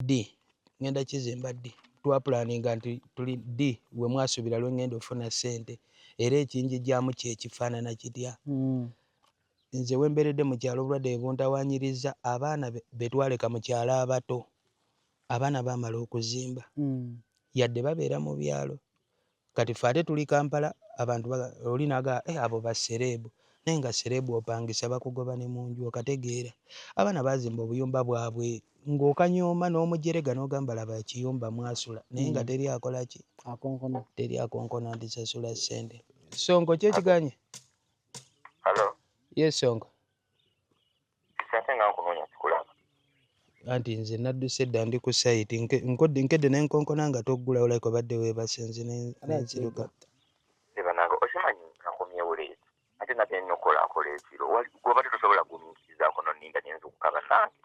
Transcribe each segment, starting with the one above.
D ngenda kizimba D twapulaninga nti tuli D we mwasubira lwe ngenda ofuna ssente era ekinjijjaamu kyekifaanana kitya. Nze wemberedde mu kyalo obulwadde buntawanyiriza abaana betwaleka mu kyalo abato abaana baamala okuzimba yadde babeera mu byalo kati ffe ate tuli Kampala abantu oli naga abo basereebu naye nga sereebu opangisa bakugoba ne mu nju okategeera abaana baazimba obuyumba bwabwe ng'okanyooma n'omujerega n'ogamba laba ekiyumba mwasula naye nga teri akola ki teri akonkona nti sasula ssente. Sonko kyekiganye. Hello. Yes Sonko. Sente nga nkunoonya sikulaba. Anti nze nadduse edda ndi ku sayiti nkedde ne nkonkona nga toggula olabika obadde weebase nze n'enziruka. Sebananga okimanyi nakomyewo leeti ate nate nnyo okolakola ekiro gwobadde tosobola gumiikirizaako nonninda nyenza okukaba nange.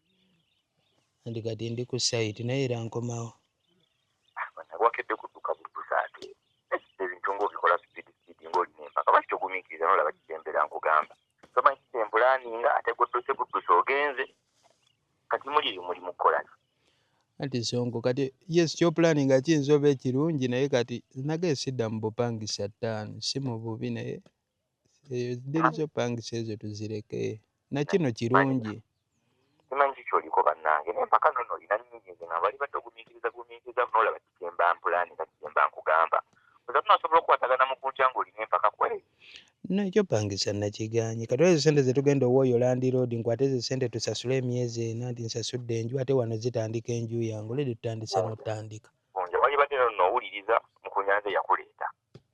Anti kati ndi ku sayiti naye era nkomawo. Wakedde kudduka buddusa ate ebintu ng'obikola sipiidi ng'olina empaka lwaki togumiikiriza n'olaba kitembera nkugamba tomanyi kitembulaninga ate gudduse buddusa ogenze kati muli mukukola. Anti Sonko kati yes kyopulaninga kiyinza oba ekirungi naye kati nage sidda mu bupangisa ttaano si mu bubi naye eddiri z'opangisa ezo tuzireke nakino kirungi. Simanyi kikyoliko bannange naye mpaka nono olina nnyingi nze nga bali badde ogumiikiriza n'olaba kitemba mpulaninga kitemba nkugamba oza tunasobola okukwatagana mu kuntya ng'olina empaka kweri. Ekyopangisa nakiganye kati ezo ssente ze tugenda owooyo Land Road nkwate ezo ssente tusasule emyezi ena nti nsasudde enju ate wano zitandika enju yange oledi tutandise n'otandika. Nze wali badde noowuliriza mu kunyanza yakuleeta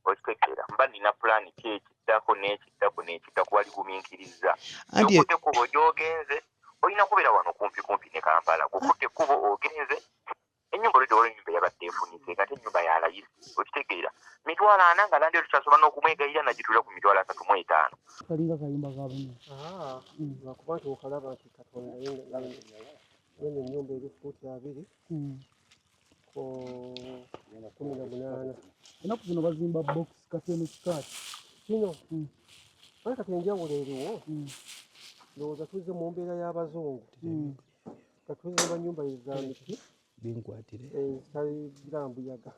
okitegeera mba nina pulaani ki ekiddako n'ekiddako wali gumiikiriza okutte ekkubo gy'ogenze olina kubeera wano kumpi ne Kampala gukutte ekkubo ogenze ennyumba oledi olwo ennyumba yabadde efunise nga ate ennyumba ya layisi okitegeera mitwalo 4 nga Land Road tusasobola n'okumwegayira nagituula ku mitwalo 35. Kalinga kayimba kabona lwakuba nti okalaba nti Katonda yene ennyumba eri fuuti 2 ko 18 ennaku zino bazimba box kati eno kikaati kino naye kati enjawulo eriwo ndowooza tuzze mu mbeera y'abazungu katuzimba nnyumba za miti binkwatire zitaligira mbuyaga.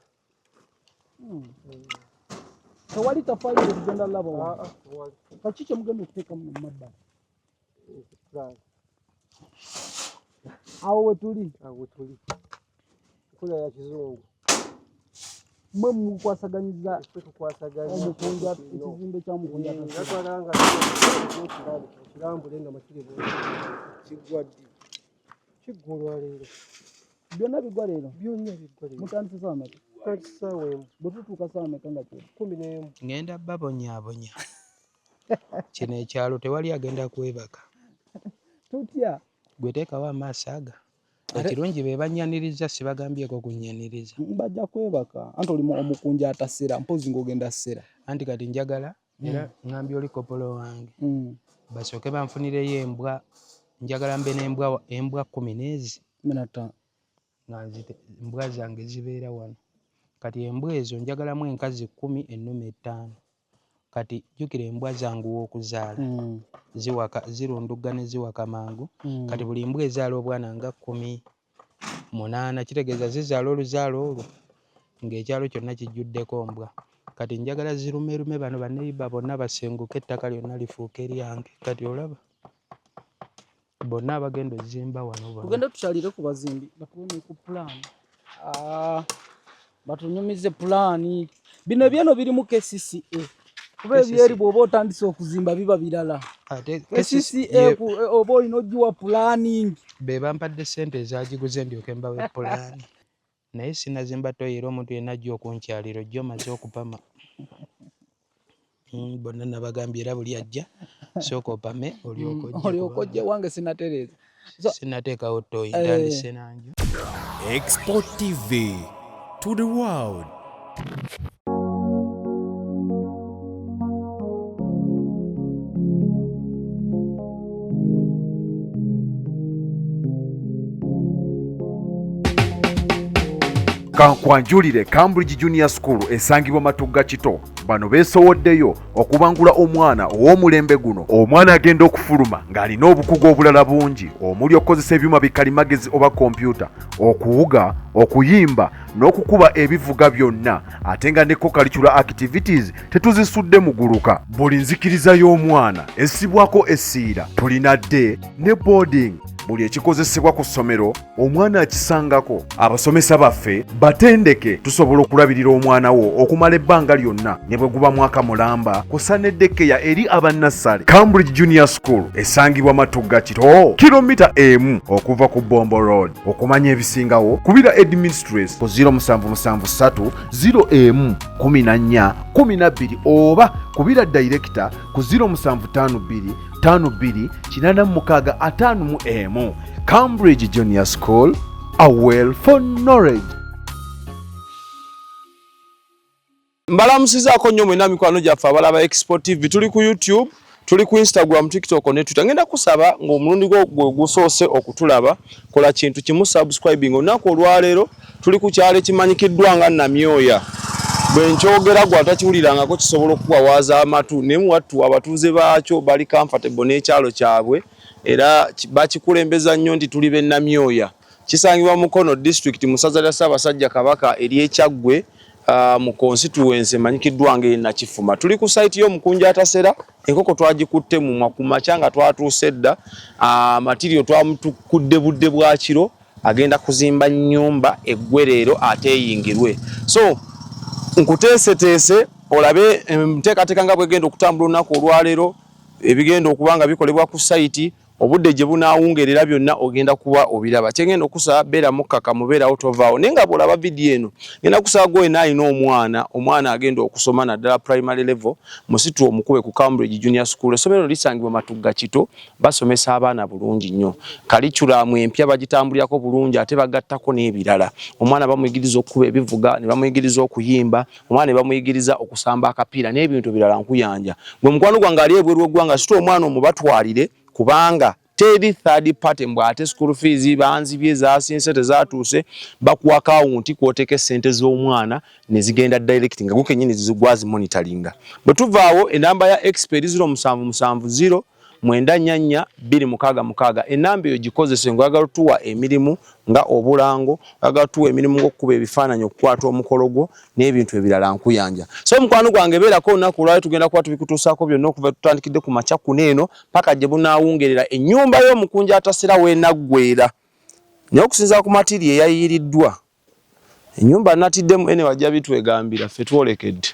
Tewali tafaali okugenda laba kaki kyemugenda okuteeka mu mabbali awo wetuli kula ya kizungu mwe mukwasaganyiza omukunja ekizimbe kya mukunja natwalanga kirambule nga makire kiggwadde kiggulwa leero byonna bigwa leero mutandise saawa meka bwe tutuuka saawa meka nga 11 ngenda babonyaabonya kino ekyalo tewali agenda kwebaka tutya gwe teekawo amaaso aga ekirungi be bannyaniriza sibagambyeko kunnyaniriza bajja kwebaka anti oli omukunja atasera mpozi ng'ogenda ssera anti kati njagala era ngambye oli kopolo wange basooke banfunireyo embwa njagala mbe n'embwa 10 nga embwa zange zibeera wano kati embwa ezo njagalamu enkazi 10 ennume 5 kati jjukira embwa zange w'okuzaala zirundugane ziwaka mangu kati buli mbwa ezaala obwana nga 18 kitegeeza zizaala oluzaalo olwo ng'ekyalo kyonna kijjuddeko mbwa kati njagala zirumerume bano baneiba bonna basenguke ettaka lyonna lifuuke eryange kati olaba bonna abagenda ozimba wano tugenda tukyalire ku bazimbi batubone ku pulaani batunyumize pulaani bino byeno biri mu KCCA kuba ebyeri bw'oba otandise okuzimba biba birala KCCA oba olina ogiwa pulaani be bampadde ssente ezagiguze ndyoke mbawe pulaani naye sinazimba toyera omuntu yenna ajja okunkyalira ojja omaze okupama bonna nabagambye era buli ajja sooka opame olyoka ojja wange sinatereeza sinateekawo toyi ntandise nanju. Export TV to the world. Kankwanjulire Cambridge Junior School esangibwa Matugga Kito. Bano beesowoddeyo okubangula omwana ow'omulembe guno. Omwana agenda okufuluma ng'alina obukugu obulala bungi omuli okukozesa ebyuma bikalimagezi oba kompyuta, okuwuga, okuyimba n'okukuba ebivuga byonna, ate nga ne co-curricular activities tetuzisudde muguluka. Buli nzikiriza y'omwana essibwako essiira. Tulina day ne boarding. Buli ekikozesebwa ku ssomero omwana akisangako. Abasomesa baffe batendeke tusobola okulabirira omwana wo okumala ebbanga lyonna ne bwe guba mwaka mulamba kusa n'eddekeya eri abannassale. Cambridge Junior School esangibwa Matugga Kito, kilomita emu okuva ku Bombo Road. Okumanya ebisingawo kubira administrator ku 0773 011412 oba kubira director ku 0752 52 Cambridge Junior School, a well for knowledge. Mbalamusizaako nnyo mwena mikwano gyaffe abalaba Export TV. Tuli ku YouTube, tuli ku Instagram, TikTok ne Twitter. Ngenda kusaba ng'omulundi gwo gusoose okutulaba kola kintu kimu subscribing. Olunaku olwaleero tuli ku kyalo ekimanyikiddwa nga Namyoya. Bwe nkyogera gwe atakiwulirangako kisobola okuwawaaza amatu naye wattu abatuuze baakyo bali comfortable n'ekyalo kyabwe era bakikulembeza nnyo nti tuli be Namyoya. Kisangibwa Mukono district mu ssaza lya Ssaabasajja Kabaka ery'Ekyaggwe mu constituency emanyikiddwa nga Nakifuma. Tuli ku site y'Omukunja Atasera, enkoko twagikutte mu kumakya nga twatuuse dda, material twamutukudde budde bwa kiro, agenda kuzimba nnyumba eggwereero ate eyingirwe. So nkuteeseteese olabe enteekateeka nga bwegenda okutambula olunaku olwaleero, ebigenda okuba nga bikolebwa ku site, obudde gye bunaawungerera byonna ogenda kuba obiraba. Kyengenda okusaba beera mukkaka mubeerawo tovaawo. Naye nga bw'olaba vidiyo eno ngenda kusaba gwe alina omwana agenda okusoma naddala primary level musitu omukube ku Cambridge Junior School. Essomero lisangibwa Matugga Kito, basomesa abaana bulungi nnyo. Curriculum empya bagitambulirako bulungi ate bagattako n'ebirala. Omwana bamuyigiriza okukuba ebivuga, ne bamuyigiriza okuyimba, omwana ne bamuyigiriza okusamba akapiira n'ebintu birala nkuyanja. Gwe mukwano gwange ali ebweru w'eggwanga situwa omwana omubatwalire kubanga teri third party mbwate school fees banzibye zasinse tezatuuse bakuwa account kwoteke sente z'omwana ne zigenda direct nga guke nyini zigwazi monitoringa. Bwe tuvaawo enamba ya expert 0770 mwendanyanya 266 enamba eyo gikozese ngwagala tuwa emirimu nga obulango agala tuwa emirimu ng'okukuba ebifaananyi okukwata omukologo n'ebintu ebirala nkuyanja. So mukwano gwange beerako olunaku olwaleero tugenda kuba tubikutuusaako byonna okuva tutandikidde ku makya kuneeno paka gye bunaawungerera ennyumba y'Omukunja Atasera w'enaggweera. Naye okusinziira ku matiri eyayiiriddwa ennyumba natiddemu ene wajja bitwegambira ffe twolekedde.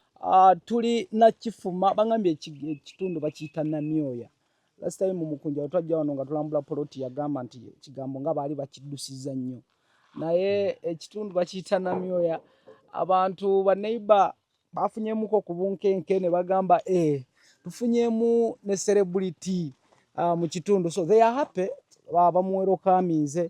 Tuli Nakifuma bangambye ekitundu bakiyita Namyoya. Last time Mukunja twajja wano nga tulambula poloti yagamba nti kigambo nga baali bakiddusiza nnyo. Naye ekitundu bakiyita Namyoya, abantu ba neighbor bafunyemuko ku bunkenke ne bagamba tufunyemu ne celebrity mu kitundu, so they are happy. Bamuwerokaminze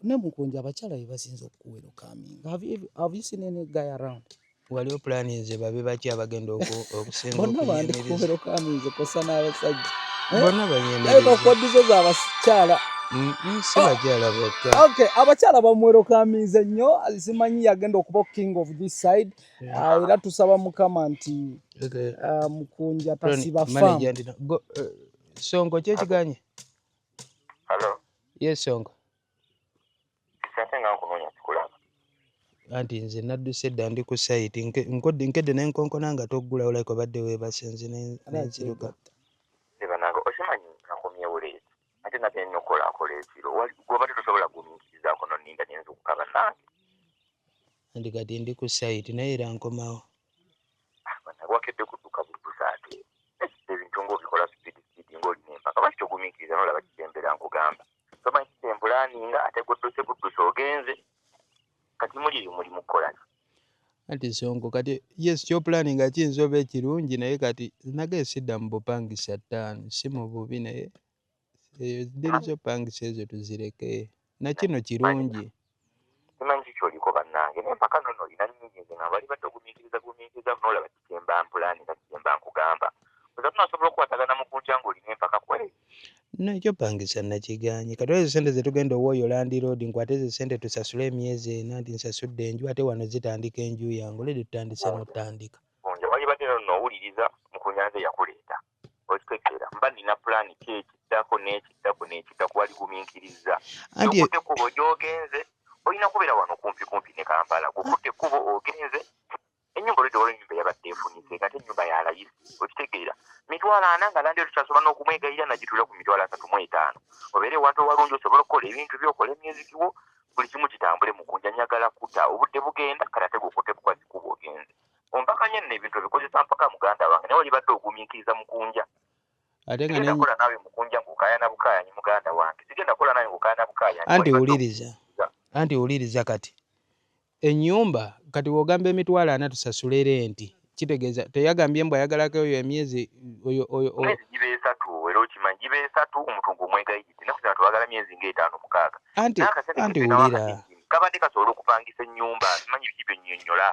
ne Mukunja abakyala basinze okuwerokaminga. Have you seen any guy around? Waliwo plannings babe baki abagenda okusenga bonna bandi kuwerokaminze kosa n'abasajja bonna banyemereza okodizo z'abakyala si bakyala bokka. Okay, abakyala bamuwerokaminze nnyo, simanyi yagenda okuba king of this side. Era tusaba Mukama nti Mukunja tasiba farm. Songo kyekiganye? Hello? Yes, Songo. Kisate nga nkunoonya kikulaba. Anti nze nadduse dda ndi ku site nkedde n'enkonkona nga toggulawo like obadde weebasenze n'enziruka. Sebanange okimanyi nakomyewo leero ate nate nnyo okolakola ekiro gwobadde tosobola gumiikirizaako nonninda nyenza okukaba nange. Andi kati ndi ku site naye era nkomawo. Wakedde kudduka buddusa ate ebintu ng'obikola speed ng'olina empaka lwaki togumiikiriza n'olaba kitembera nkugamba. Tomanyi kitembulaninga ate gudduse ogenze kati muli mukola. Anti Songo kati yes kyo planning kiyinza oba ekirungi naye kati nage sidda mu bupangisa 5 si mu bubi naye diri z'opangisa ezo tuzireke na kino kirungi. Simanyi kikyoliko bannange naye mpaka nono olina nnyingi nze nga bali batogumiikiriza n'olaba kitemba mpulaninga kitemba nkugamba. Oza tunasobola okukwatagana Mukunja ng'olina empaka kwere. ekyopangisa nakiganye kati ezo sente zetugenda owooyo Land Road nkwate ezo sente tusasule emyezi ena nti nsasudde enju ate wano zitandika enju yange oledi tutandise n'otandika nja wali badde nowuliriza mu nyanza yakuleeta okitegeera mba nina pulaani ki ekiddako n'ekiddako wali gumiikiriza okutte ekkubo gy'ogenze olina kubeera wano kumpi ne Kampala kukutte ekkubo ogenze ennyumba oledi olwo ennyumba yabadde efunise kati ennyumba ya layisi okitegeera 40,000 nga Land Road tusasobola n'okumwegayira nagitula ku 35,000 obeere ewantu ewalungi osobola okukola ebintu byokola emyezi giwo buli kimu kitambule Mukunja njagala kuta obudde bugenda kati ate gwokutte kukwasi kuba ogenze ompakanye nno ebintu ebikozesa mpaka muganda wange naye olibadde ogumiikiriza Mukunja ate nga sigenda kola naawe Mukunja ng'okaayana bukaayani muganda wange sigenda kola naawe ng'okaayana bukaayani anti wuliriza kati ennyumba kati wogamba 40,000 tusasule renti kitegeeza teyagambye mbu ayagalako oyo emyezi oyo gibe 3 era okimanyi gibe 3 omutungo omwegayidde nakuzina twagala myezi nga 5 anti wulira kabadde kasobola okupangisa ennyumba simanyi biki byennyonnyola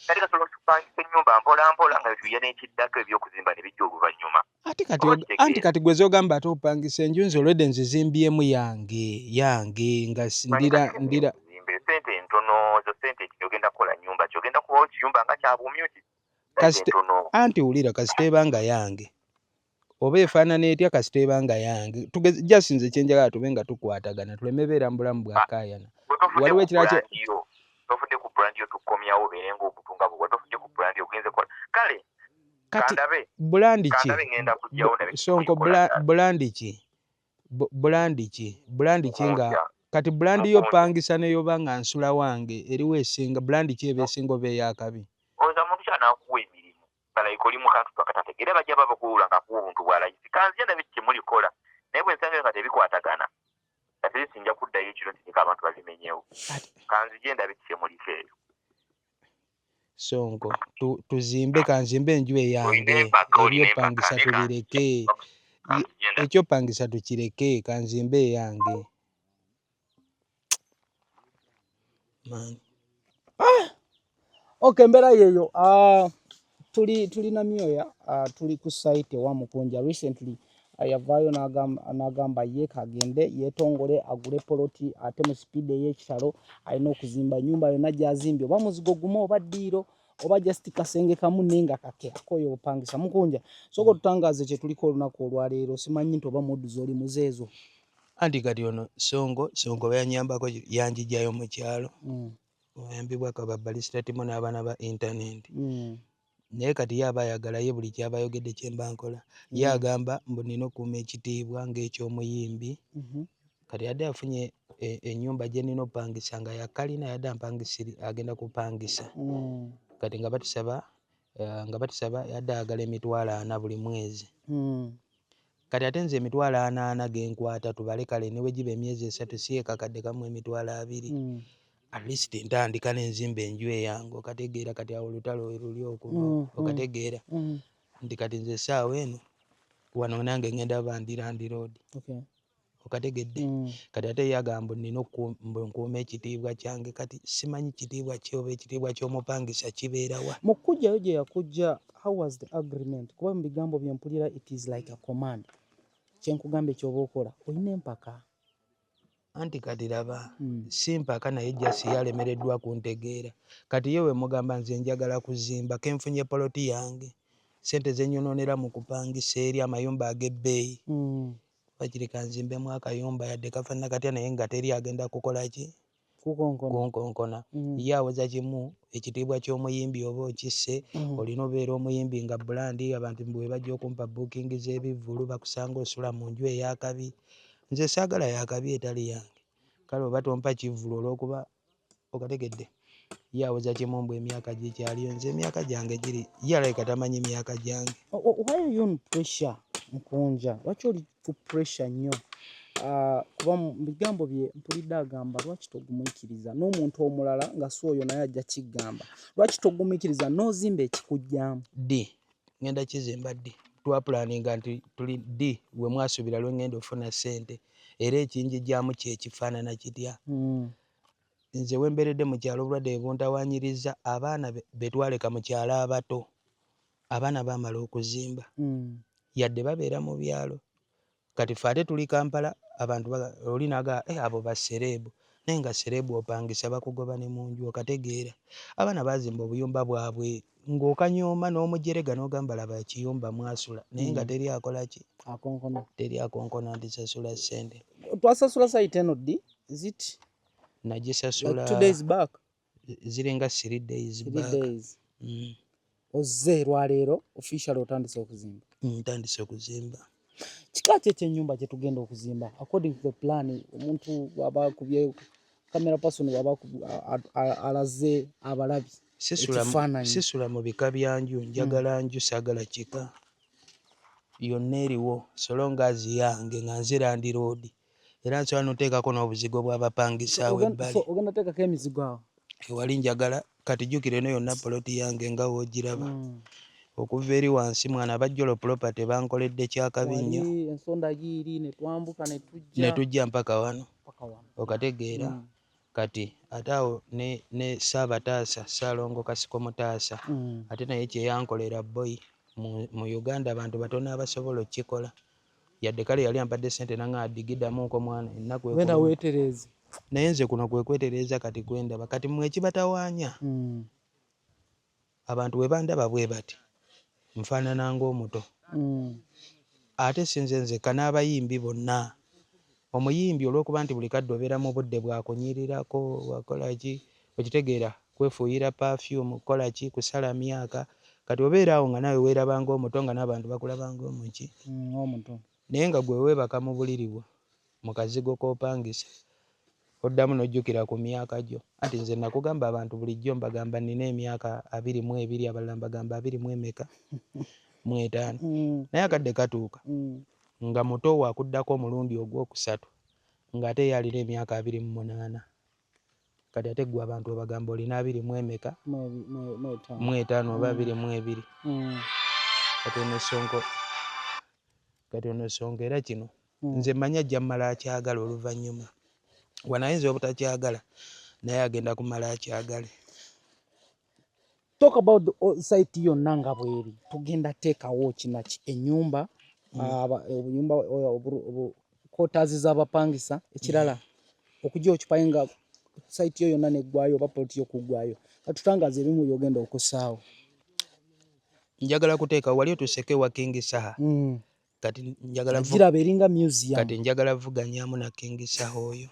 kati kasobola okupangisa ennyumba mpola nga tuya n'ekiddako ebyokuzimba ne bijja oluvannyuma anti kati gwe zogamba ate opangisa enju nze olwedde nzizimbyemu yange nga ndira sente entono zo sente kyogenda kukola nyumba kyogenda kubawo kiyumba nga kyabuumyo anti wulira kasita ebanga yange oba efaanana etya kasita ebanga yange jasinze kyenjagala tube nga tukwatagana tuleme beera mu bulamu bwa kaayana waliwo ekirala tofudde ku brand yo tukomyawo beere ng'obutunga bwe tofudde ku brand yo ogenze kola kale kati bulandi ki Sonko bulandi ki nga kati bulandi yo pangisa neyoba nga nsula wange eriwo esinga bulandi ki eba esinga oba eyakabi oza muntu kyanakuwa emirimu balayika oli mukantu twakatategere bajja baba kuwula nga kuwa obuntu bwa layisi kanzija ndabe kimulikola naye bwe nsanga nga tebikwatagana kati sinja kuddayo ekiro ntinika abantu babimenyewo kanzije ndabe kimuliko eyo Sonko tuzimbe kanzimbe enju eyange ebyopangisa tubireke ekyopangisa tukireke kanzimbe eyange Okay, mbera yeyo tuli na myoya tuli ku site wa Mukunja recently yavaayo n'agamba ye kagende yetongole agule poloti ate mu speed y'ekitalo alina okuzimba nyumba yonna gy'azimbye oba muzigo gumu oba ddiiro oba just kasenge kamu nenga kake akoyo opangisa Mukunja soko tutangaze kye tuliko olunaku olwaleero simanyi nti oba mudduzi oli muzeezo anti kati ono songo bayanyambako yanjijjayo mu kyalo oyambibwa kababalista timu n'abaana ba internet naye kati ye aba ayagala ye buli kyabayogedde kyemba nkola ye agamba mbu nina okuuma ekitiibwa ng'ekyomuyimbi kati yadde afunye ennyumba gye nina opangisa nga yakalina yadde agenda kupangisa kati nga batusaba yadde agala 40,000 buli mwezi kati ate nze 40,000 genkwata tubale kale niwe giba emyezi 3 si ekakadde kamu 20,000 at least ntandika nenzimba enju eyange okategeera kati awo olutalo luli okuva okategeera nti kati nze essaawa eno wano nange ngenda bandi Land Road okategedde kati ate yagamba nina nkuuma ekitiibwa kyange kati simanyi kitiibwa kyoba ekitiibwa ky'omupangisa kibeerawa mu kujjayo gye yakujja how was the agreement kuba mu bigambo byempulira it is like a command kyenkugamba ekyoba okola olina empaka anti kati laba si mpaka naye jasi yalemereddwa kuntegeera kati yewe mugamba nze njagala kuzimba kenfunye poloti yange sente zenyonoonera mu kupangisa eri amayumba ag'ebbeeyi bakiri kanzimbemu akayumba yadde kafaanana katya naye nga teri agenda kukola ki kunkonkona ye aweza kimu ekitiibwa ky'omuyimbi oba okisse olina obeera omuyimbi nga bulandi abantu bwe bajja okumpa booking z'ebivvulu bakusanga osula mu nju ey'akabi nze saagala yakabi etali yange kale oba tompa kivvulu olw'okuba okategedde ye aweza kimu mbu emyaka gikyaliyo nze emyaka gyange giri ye alayika tamanyi myaka gyange why are you on pressure Mukunja lwaki oli ku pressure nnyo kuba mu bigambo bye mpulidde agamba lwaki togumuikiriza n'omuntu omulala nga si oyo naye ajja kigamba lwaki togumiikiriza n'ozimba ekikujjamu ngenda kizimba ddi twapulaninga nti tuli ddi we mwasuubira lwe ngenda ofuna ssente era ekinjijjamu kyekifaanana kitya nze wemberedde mu kyalo obulwadde buntawanyiriza abaana betwaleka mu kyalo abato abaana baamala okuzimba yadde babeera mu byalo kati ffe ate tuli Kampala abantu olinaga abo baserebu naye nga serebu opangisa bakugoba ne mu nju okategeera abaana bazimba obuyumba bwabwe ng'okanyooma n'omujerega n'ogamba laba ekiyumba mwasula naye nga teri akola ki teri akonkona ntisasula ssente. Twasasula site eno ddi zit nagisasula 2 days back zirenga 3 days back. Ozze lwaleero officially otandise okuzimba? Ntandise okuzimba. Kika ki ekyennyumba kye tugenda okuzimba according to the plan? Omuntu waba akubye camera person waba alaze abalabi sisula mu bika bya nju njagala nju saagala kika yonna eriwo solongazi yange nga nze Land Road era nsobola n'oteekako n'obuzigo bw'abapangisa awo ebbali. Ogenda teekako emizigo awo? Ewali njagala kati jjukira eno yonna poloti yange nga woogiraba okuva eri wansi mwana bajjolo property bankoledde kyakabi nnyo ensonda yiiri ne twambuka ne tujja mpaka wano okategeera. Kati ate awo ne Saabataasa Ssaalongo Kasiko Mutaasa ate naye kyeyankolera boy mu Uganda abantu batono abasobola okukikola yadde kale yali ampadde ssente nanga adigiddamuko mwana ennaku wenda weetereze naye nze kuno kwe kwetereeza kati kwendaba kati mmwe ekibatawaanya abantu we bandaba bwe bati nfaanana ng'omuto ate sinze nzekka n'abayimbi bonna. Omuyimbi olw'okuba nti buli kadde obeera mu budde bwakunyirirako wakola ki okitegeera kwefuuyira perfume kola ki kusala myaka kati obeera awo nga nawe weeraba ng'omuto nga n'abantu bakulaba ng'omuki omuto naye nga gwe weebaka mu buliri bwo mu kazigo k'opangisa oddamu n'ojjukira ku myaka gyo. Anti nze nakugamba abantu bulijjo mbagamba nina emyaka 22 abalala mbagamba 25 naye akadde katuuka nga muto waakuddako omulundi ogwokusatu ng'ate ye alina emyaka 28 kati ate gwe abantu obagamba olina 25 oba 22 kati ono Sonko era kino nze manya ajja mmala akyagala oluvannyuma wanayinza obutakyagala naye agenda kumala akyagale. Talk about the site yonna nga bweri tugenda teekawo kinaki ennyumba obuyumba kotazi z'abapangisa ekirala okujja okipaye nga site yo yonna neggwayo oba poloti yokuggwayo katutangaza ebimu byogenda okussaawo. Njagala kuteeka wali otuseke wa King Saha kati njagala giraba eringa museum kati njagala vuganyaamu na King Saha oyo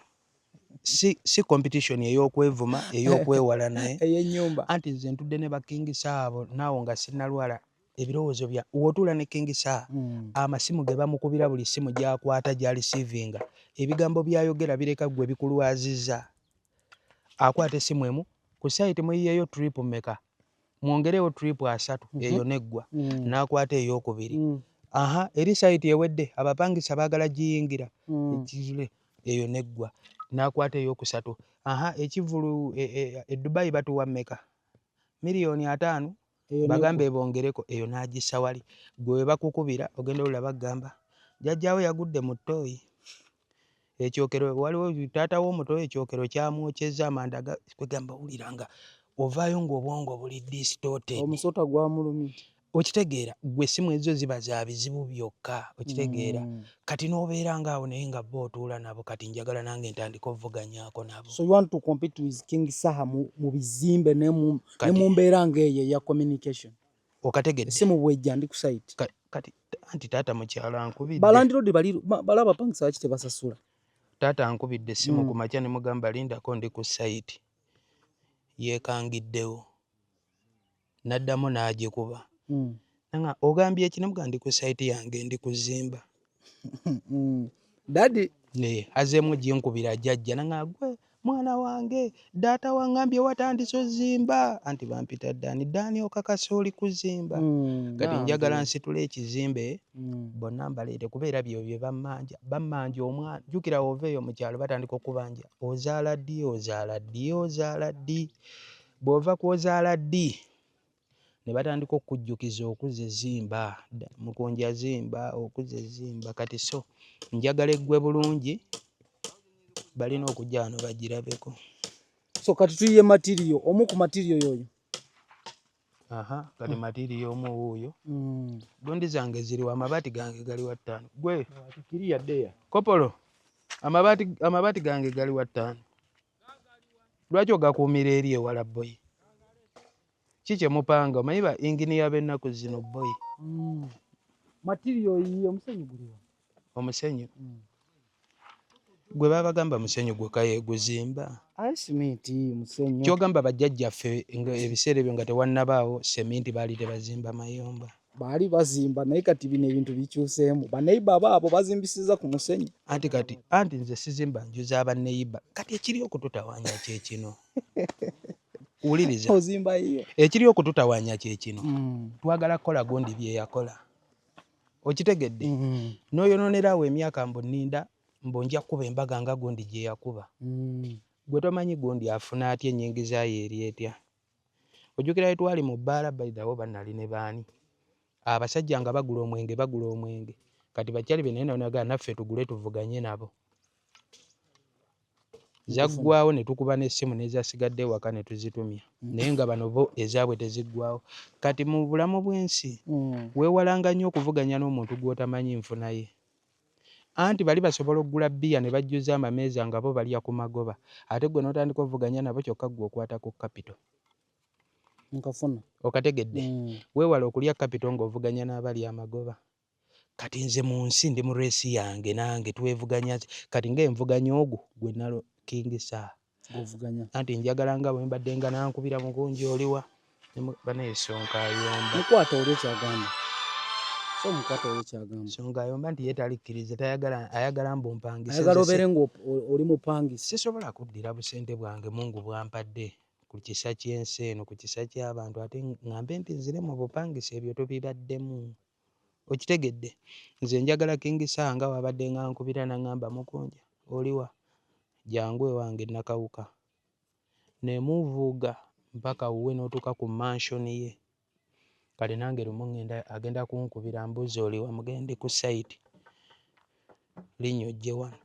si competition ey'okwevuma ey'okwewala naye ey'ennyumba anti nze ntudde ne ba King Saha abo naawo nga sinnalwala ebirowoozo bya w'otuula ne King Saha amasimu ge bamukubira buli simu gy'akwata gy'alisiivinga ebigambo byayogera bireka gwe bikulwazizza akwata essimu emu ku site muyiyeyo trip mmeka mwongerewo trip 3 eyo neggwa n'akwata ey'okubiri eri site ewedde abapangisa baagala giyingira ekizule eyo neggwa n'akwata ey'okusatu ekivulu Dubai batuwa mmeka miliyoni 5 bagambe bongereko eyo n'agissa wali gwe bakukubira ogenda olaba bagamba jjajjaawe yagudde mu ttooyi ekyokero waliwo taata w'omutoyi ekyokero kyamwokyeza amanda kwegamba wuliranga ovaayo ng'obwongo buli distorted omusota gwamulumye okitegeera gwe simu ezo ziba za bizibu byokka okitegeera kati n'obeera ngaawo naye nga bo otuula nabo kati njagala nange ntandika ovuganyaako nabo. So you want to compete with King Saha mu bizimbe ne mu mbeera ng'eyo ya communication okategedde esimu bwejja ndi ku site kati anti taata mukyala ankubidde Land Road bala abapangisa baki tebasasula taata ankubidde essimu ku makya ne mugamba lindako ndi ku site yeekangiddewo n'addamu n'agikuba nanga ogambye eki nemuga ndi ku site yange ndi kuzimba dadi azeemu ginkubira jjajja nanga gwe mwana wange data wangambye watandise ozimba anti bampita Dani okakasa oli kuzimba kati njagala nsitule ekizimbe bonna mbaleete kubeera byo bye bammanja omwana jjukira oveeyo mu kyalo batandika okubanja ozaala ddi bw'ova ku ozaala ddi ne batandika okujjukiza okuzizimba mukunja zimba okuzizimba kati so njagala eggwe bulungi balina okujja wano bagirabeko. So kati tuyiye material omu ku material yoyo kati matiri y'omu wuuyo. Gundi zange ziri wa amabaati gange gali wa 5. Gwe kiriya ddeya Kopolo, amabaati gange gali wa 5. Lwaki ogakuumira eri ewala boyi? Kiki mupanga? Omanyi ba inginiya b'ennaku zino boyi. Material yiyo omusenyu guliwa? Omusenyu gwe babagamba musenyu gwekka yeguzimba. Simenti musenyu. Kyogamba bajjajjaffe ebiseera ebyo nga tewannabaawo seminti baali tebazimba mayumba. Baali bazimba naye kati bino ebintu bikyuseemu. Baneiba baabo bazimbisiza ku musenyu. Anti nze sizimba nju z'abaneiba. Kati ekiri okututawaanya kye kino. Wuliriza. Ozimba yiyo. Ekiri okututawaanya kye kino. Twagala kukola gundi bye yakola. Okitegedde? N'oyonoonerawo emyaka mbunninda mbonja kuba embaga nga gundi gye yakuba. Gwe tomanyi gundi afuna atya ennyingiza ye eri etya. Ojjukira bwe twali mu bbaala bayidawo bannali ne baani. Abasajja nga bagula omwenge. Kati bakyali be naye naga naffe tugule tuvuganye nabo. Zaggwawo ne tukuba n'essimu n'ezasigadde waka ne tuzitumya. Naye nga bano bo ezaabwe teziggwawo. Kati mu bulamu bw'ensi weewalanga nnyo okuvuganya n'omuntu gw'otamanyi nfuna ye. Anti bali basobola okugula bbiya ne bajjuza amameeza nga bo balya ku magoba. Ate gwe n'otandika okuvuganya nabo kyokka gwe okwata ku kapito. Nkafuna. Okategedde? Weewala okulya kapito ng'ovuganya n'abali amagoba. Kati nze mu nsi ndi mu reesi yange nange twevuganya. Kati ng'envuganya ogwo gwe nalo King Sir. Govuganya. Anti njagala nga bwe mbadde nga nankubira mugunji oliwa. Baneesonka ayomba. Mukwata oli ekyagamba. So mukwata oli ekyagamba. Songa ayomba nti ye talikkiriza ayagala mbumpangisa. Ayagala obeere ng'oli mupangisa. Sisobola kuddira busente bwange Mungu bwampadde ku kisa ky'ensi eno, ku kisa ky'abantu ate ngambe nti nzire mu bupangisa ebyo tobibaddemu. Okitegedde? Nze njagala King Sir nga wabadde nga nkubira n'angamba mukunja oliwa jangu ewange nakawuka. Ne muvuuga mpaka wuwe n'otuuka ku mansion ye. Kale nange lumu agenda kunkubira mbuzi oliwa mugende ku site. Linnyo wano.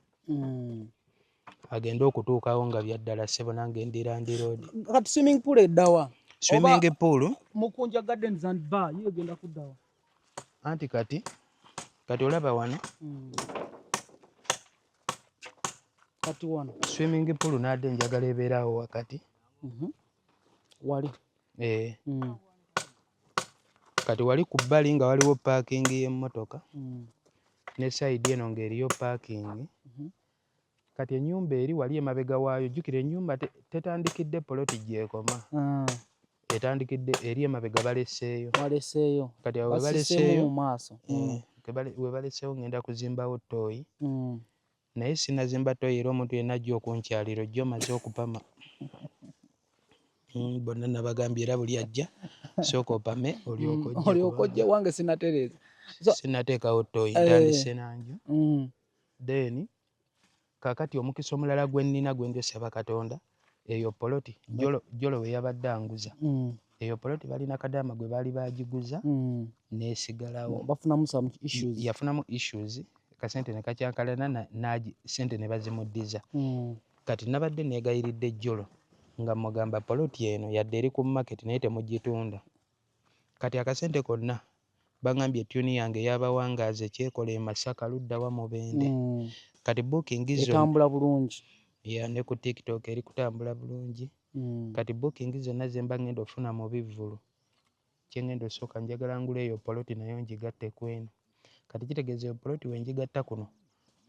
Agenda okutuukawo nga byaddala ssebo nange ndira ndi road. Kati swimming pool eddawa? Swimming pool? Mukunja Gardens and Bar yiyo genda kuddawa. Anti kati olaba wano. Kati wano. Swimming pool nadde njagala ebeerawo wakati. Wali. Kati wali ku bbali nga waliwo parking y'emmotoka. Ne side eno ng'eriyo parking. Kati ennyumba eri wali emabega waayo. Jjukira ennyumba tetandikidde poloti gy'ekoma. Etandikidde eri emabega baleseeyo. Baleseeyo. Kati awo baleseeyo mu maaso. We baleseeyo ngenda kuzimbawo ttooyi. Naye sinazimba ttooyi era omuntu yenna ajja okunkyalira ojja omaze okupama. Bonna nabagambye era buli ajja sooka opame olyoka ojje wange sinatereeza. Sinateekawo ttooyi ntandise nanju. Then kaakati omukisa omulala gwe nnina gwe njosaba Katonda eyo poloti jolo we yabadde anguza. Eyo poloti balina kadaama gwe baali bagiguza n'esigalawo. Bafunamu some issues. Yafunamu issues. Kasente ne kakyankalana sente ne bazimuddiza. Kati nabadde neegayiridde jjolo nga mugamba poloti eno yadde eri ku market naye temugitunda. Kati akasente konna bangambye tuni yange y'abawangaaze kyekola e Masaka ludda wa Mubende. Kati booking zo etambula bulungi. Ne ku TikTok eri kutambula bulungi. Kati booking zonna ze mba ngenda ofuna mu bivvulu. Kye ngenda osooka njagala ngula eyo poloti nayo ngigatte ku eno. Kati kitegeeza poloti we njigatta kuno.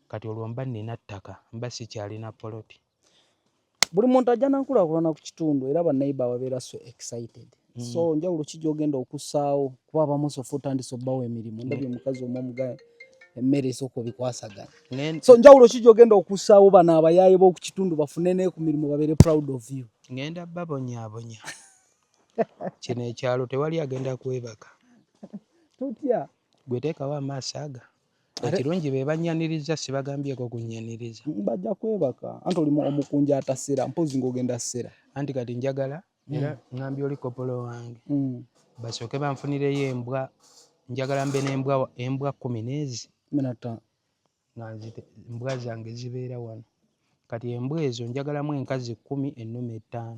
Kati olwo mba nnina ttaka mba sikyalina poloti. Buli muntu ajja n'enkulaakulana ku kitundu era banneiba babeera so excited. So njawulo ki gy'ogenda okussaawo kuba abamu sofa otandise obbawo emirimu. Ndabye omukazi omu omugaye emmere esooka obikwasaganya. So njawulo ki gy'ogenda okussaawo bano abayaaye b'oku kitundu bafune ne ku mirimu babeere proud of you. Ngenda babonyaabonya. Kino ekyalo tewali agenda kwebaka. Tutya? Gwe teekawo amaaso aga. Ekirungi be bannyaniriza sibagambyeko kunnyaniriza. Bajja kwebaka. Anti oli omukunja atasera mpozi ng'ogenda ssera. Anti kati njagala era ngambye oli kopolo wange. Basooke banfunireyo embwa. Njagala mbe n'embwa 10 15. Embwa zange zibeera wano. Kati embwa ezo njagalamu enkazi 10 ennume 5.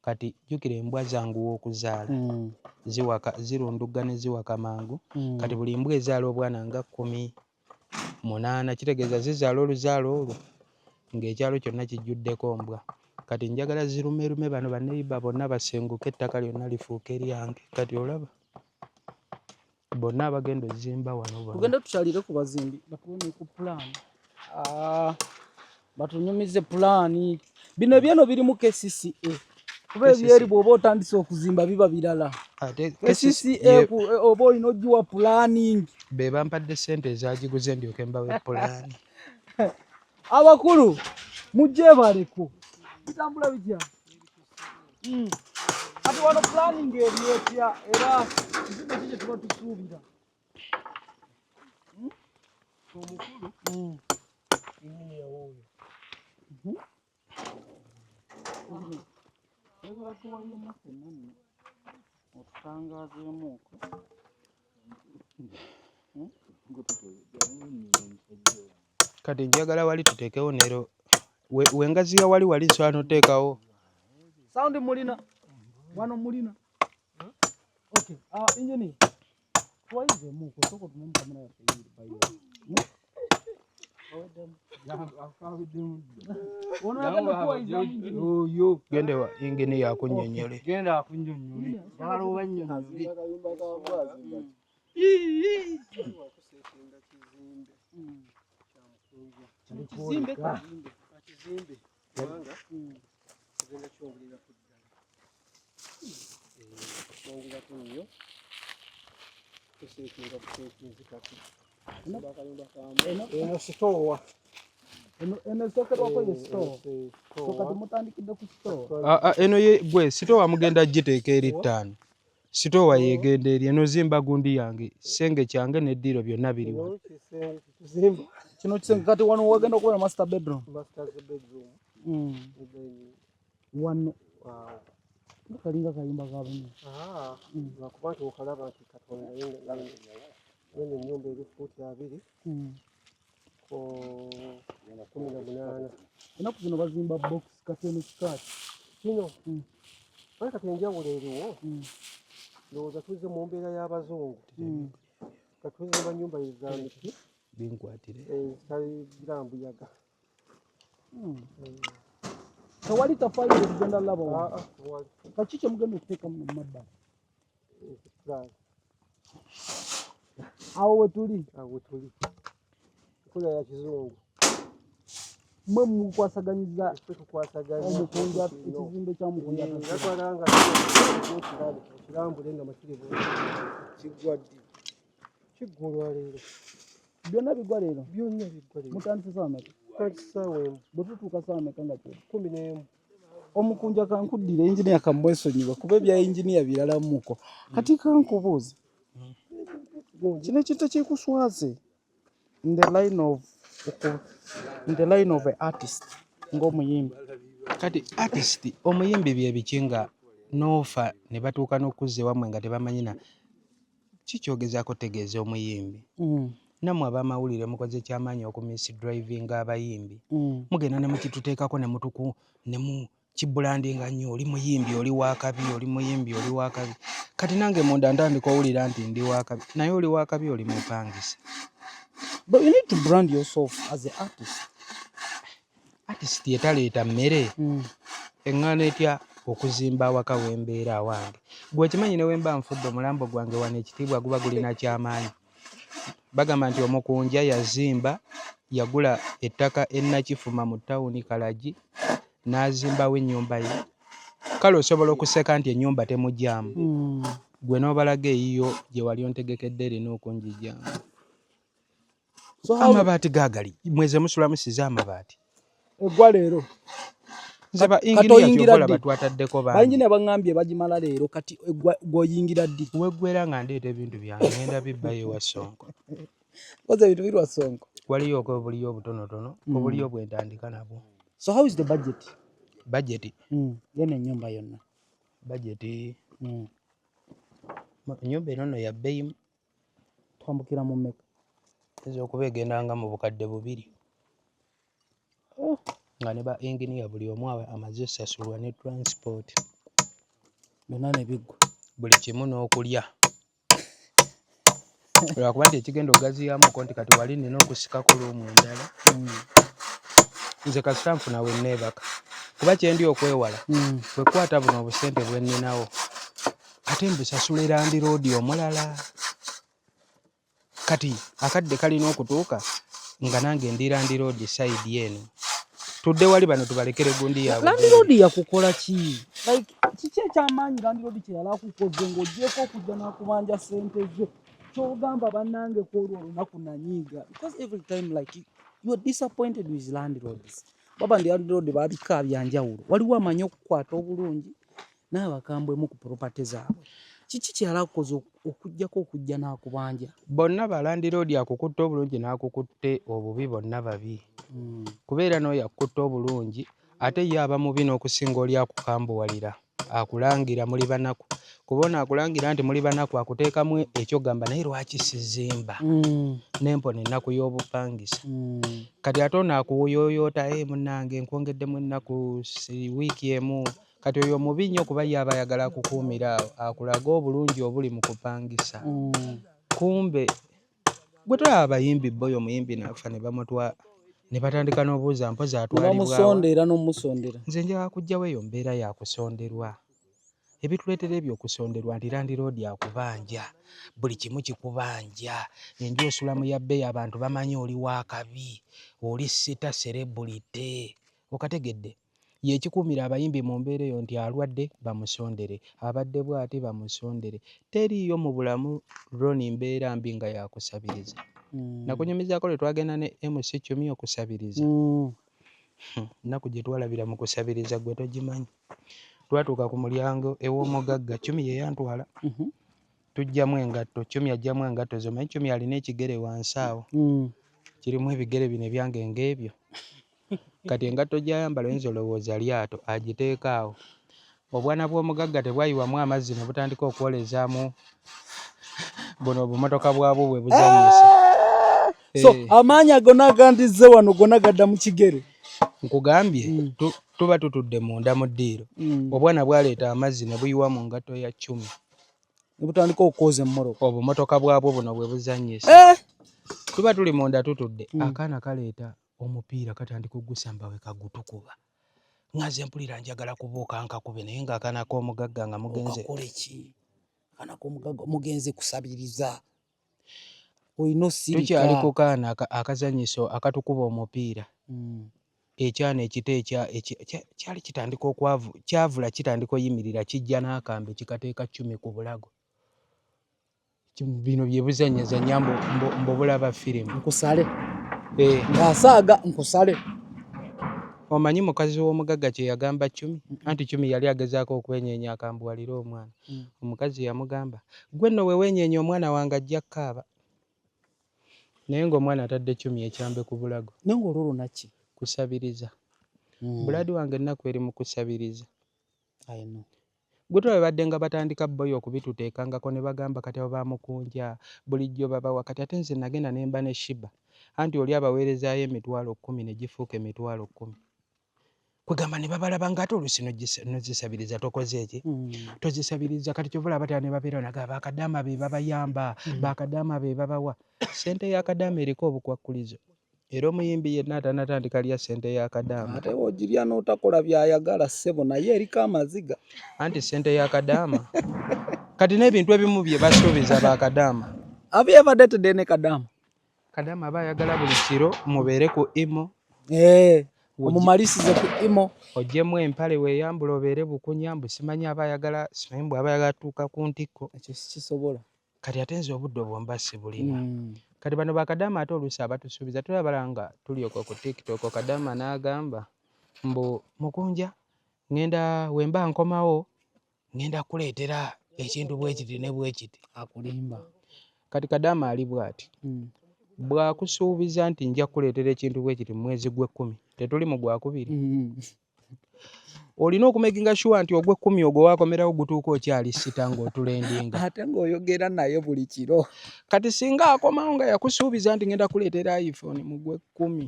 kati jjukira embwa zangu okuzaala zirunduga ne ziwaka mangu kati buli mbwa ezaala obwana nga 18 kitegeeza zizaala oluzaalo olwo ng'ekyalo kyonna kijjuddeko mbwa. Kati njagala zirumerume bano baneiba bonna basenguke ettaka lyonna lifuuke eryange. Kati olaba bonna abagenda ozimba wano tugende tukyalire ku bazimbi batuwone ku pulaani batunyumize pulaani bino byeno biri mu KCCA kuba ebyeri bw'oba otandise okuzimba biba birala KCCA oba olina ogiwa pulaani be bampadde ssente ezagiguze ndyoke mbawe pulaani. Abakulu mujje baleko bitambula bijja kati wano pulaani ng'eri etya era kizimbe kije tuba tusuubira omukulu yawoyo otutangazeemuuko kati njagala wali tuteekewo nero wengaziya wali so noteekawo sound mulina wano mulina okay engineer twayizeemuuko soko tunamu kamera yaffe yiri bayo oyo gende wa ingini yakunnyonnyole genda akunnyonnyole dala obanyonnyole kizimbe kubanga kigenda kyongeraku ddala kyongeraku nnyo tuseekinga buseekinzi kati eno sitoowa eno sokerwako ye store so kati mutandikidde ku store eno ye gwe sitoowa mugenda giteeka eri 5 sitoowa yegenda eri eno zimba gundi yange senge kyange n'eddiiro byonna biri wano kino kisenge kati wano wagenda okubeera master bedroom wano kalinga kayimba kabano lwakuba nti okalaba nti katonda yene ennyumba eri fuuti 2 ko 18 enaku zino bazimba box kateni skirt kino naye kati enjawulo eriwo ndowooza tuze mu mbeera y'abazungu katuzimba nnyumba za miti binkwatire zitali girambuyaga tewali tafaali egenda laba kaki kye mugenda okuteeka mu mabbali awo wetuli kula ya kizungu mwe mukwasaganyiza omukunja ekizimbe kya mukunja yatwalanga kirambule nga makirivu kiggulwa leero byonna bigwa leero byonna biggwa leero mutandise saa meka kakisaawe bwe tutuuka saa meka nga kyo 11 omukunja kankuddira enjiniya kamwesonyiwa kuba ebya enjiniya birala muko kati kankubuuza kino ekintu ekikuswaze in the line of an artist ng'omuyimbi kati artist omuyimbi byebikinga noofa ne batuuka n'okuzza ewammwe nga tebamanyina kikyogezaako tegeeza omuyimbi nammwe abamawulire mukoze kyamaanyi okumisi drivinga abayimbi mugenda ne mukituteekako ne mu kibulandinga nnyo oli muyimbi oli wakabi oli muyimbi oli wakabi kati nange munda ntandika owulira nti ndi wakabi naye oli wakabi oli mupangisa. But you need to brand yourself as an artist. Artist yetaleeta mmere eŋŋaano etya okuzimba awaka wembeera awange gwe kimanyi ne wemba nfudde omulambo gwange wano ekitiibwa guba gulina kyamaanyi bagamba nti omukunja yazimba yagula ettaka ennakifuma mu ttawuni Kalagi n'azimbawo ennyumba ye kale osobola okuseka nti ennyumba temugyamu gwe n'obalaga eyiyo gye wali ontegekedde erina okunjijjamu amabaati gaagali mweze musulamu size amabaati eggwa leero nzeba inginiya batwataddeko banjine baŋŋambye bagimala leero kati gw'oyingira ddi weggwera nga ndeeta ebintu byange ngenda bibbayo ewa Sonko koze ebintu birwa Sonko waliyo obuliyo obutonotono obuliyo bwentandika nabwo. So how is the budget? Yene ennyumba yonna budget ennyumba eno ya bbeeyi twambukira mu mmeka ezo okuba egendanga mu bukadde 2 nga ne ba inginiya buli omu amaze osasulwa ne transport byonna ne biggwa buli kimu n'okulya lwakuba nti ekigenda ogaziyamuko nti kati wali nina okusikako luumu endala nze kasita nfuna we nneebaka kuba kyendi okwewala bwe kukwata buno obusente bwe nninawo ate mbusasula erandiroodi omulala kati akadde kalina okutuuka nga nange ndi randiroodi sayidi eno tudde wali bano tubalekere gundi yaabwe landiroodi yakukola ki like kiki ekyamaanyi landiroodi kye yali akukoze ng'ogyeko okujja n'akubanja sente ze kyogamba bannange kwolwo olunaku nanyiiga because every time like you are disappointed with landlords baba ndi landlord babika byanjawulo waliwo amanyi okukwata obulungi naye bakambwemu ku property zaabwe kiki kye yali akukoze okujjako okujja n'akubanja bonna balandiroodi akukutta obulungi n'akukutte obubi bonna babi kubeera n'oyo akukutta obulungi ate ye aba mubi n'okusinga oli akukambuwalira akulangira muli banaku kuba ono akulangira nti muli banaku akuteekamu ekyogamba naye lwaki sizimba n'empona ennaku y'obupangisa kati ate ono akuwuyooyoota munnange nkwongeddemu ennaku wiiki emu kati oyo mubi nnyo kuba ye aba ayagala akukuumira awo akulaga obulungi obuli mu kupangisa kumbe gwe tolaba abayimbi boyo omuyimbi nafa ne bamutwala ne batandika n'obuuza mpozi atwalibwamusondera n'omusondera nze njagala kujjawo eyo mbeera yakusonderwa ebituleetera ebyo okusonderwa nti landiroodi akubanja buli kimu kikubanja enju osula mu yabbeeyi abantu bamanyi oli waakabi oli sita serebulite okategedde yekikuumira abayimbi mu mbeera eyo nti alwadde bamusondere abadde bw'ati bamusondere teriiyo mu bulamu roni mbeera mbi nga yakusabiriza nakunyumizaako lwe twagenda ne MC Kyumi okusabiriza nnaku gye twalabira mu kusabiriza gwe togimanyi twatuuka ku mulyango ew'omugagga Kyumi ye yantwala tujjamu engatto Kyumi ajjamu engatto zomanyi Kyumi alina ekigere wansi awo kirimu ebigere bino ebyange ng'ebyo kati engatto gy'ayambala oyinza olowooza lyato agiteeka awo obwana bw'omugagga tebwayiwamu amazzi ne butandika okwolezaamu buno obumotoka bwabwo bwe buzanyisa so amaanyi ago nagandizze wano gonna gadda mu kigere nkugambye tuba tutudde munda mu ddiiro obwana bwaleeta amazzi ne buyiwa mu ngatto ya Kyumi ne butandika okwoza emmoroka obumotoka bwabwo buno bwe buzanyisa tuba tuli munda tutudde akaana kaleeta omupiira katandika ogusamba we kagutukuba ngaze mpulira njagala kubuuka nkakube naye ng'akaana k'omugagga nga mugenze okakole ki akaana k'omugagga mugenze kusabiriza oyina osirika tukyali ku kaana akazanyiso akatukuba omupiira ekyana ekito kyali kitandika kyavula kitandika oyimirira kijja n'akambe kikateeka Kyumi ku bulago bino bye buzanyazanya mbobulaba firimu nkusale ng'asaaga nkusale omanyi mukazi w'omugagga kye yagamba Kyumi anti Kyumi yali agezaako okwenyeenya akambuwalira omwana omukazi yamugamba gwe nno we weenyeenya omwana wange ajja kkaaba naye ng'omwana atadde Kyumi ekyambe ku bulago naye ng'olwo lunaki kusabiriza buladi wange ennaku eri mu kusabiriza gwe tulaba badde nga batandika boyo okubituteekangako ne bagamba kati abo bamukunja bulijjo babawa kati ate nze nagenda ne mba ne Shiba anti oli abaweerezaayo 10,000 ne gifuuka 10,000 kwegamba ne babalaba ng'ate oluusi nozisabiriza tokoze eki tozisabiriza kati kyova olaba batera ne babeera naga bakadaama be babayamba bakadaama be babawa ssente y'akadaama eriko obukwakkulizo era omuyimbi yenna atanatandika lya ssente y'akadaama ate wogirya n'otakola by'ayagala ssebo naye eriko amaziga anti ssente y'akadaama kati n'ebintu ebimu bye basuubiza bakadaama abyebadde tedde ne kadaama kadaama aba ayagala buli kiro mubeere ku imo omumalisize ku imo oggyemu empale weeyambula obeere bukunyambu simanyi aba ayagala simanyi bw'aba ayagala tuuka ku ntikko ekyo sikisobola kati ate nze obudde obwomba sibulina kati bano bakadaama ate oluusi abatusuubiza tulabala nga tulyoka ku TikTok kadaama n'agamba mbu mukunja ngenda wemba nkomawo ngenda kuleetera ekintu bwekiti ne bwekiti akulimba kati kadaama ali bw'ati bw'akusuubiza nti nja kuleetera ekintu bwekiti mu mwezi gw'ekkumi tetuli mu gwakubiri olina okumekinga sure nti ogw'ekkumi ogwo waakomerawo gutuuka okyali sita ng'otulendinga ate ng'oyogera naye buli kiro kati singa akomawo nga yakusuubiza nti ngenda kuleetera iPhone mu gw'ekkumi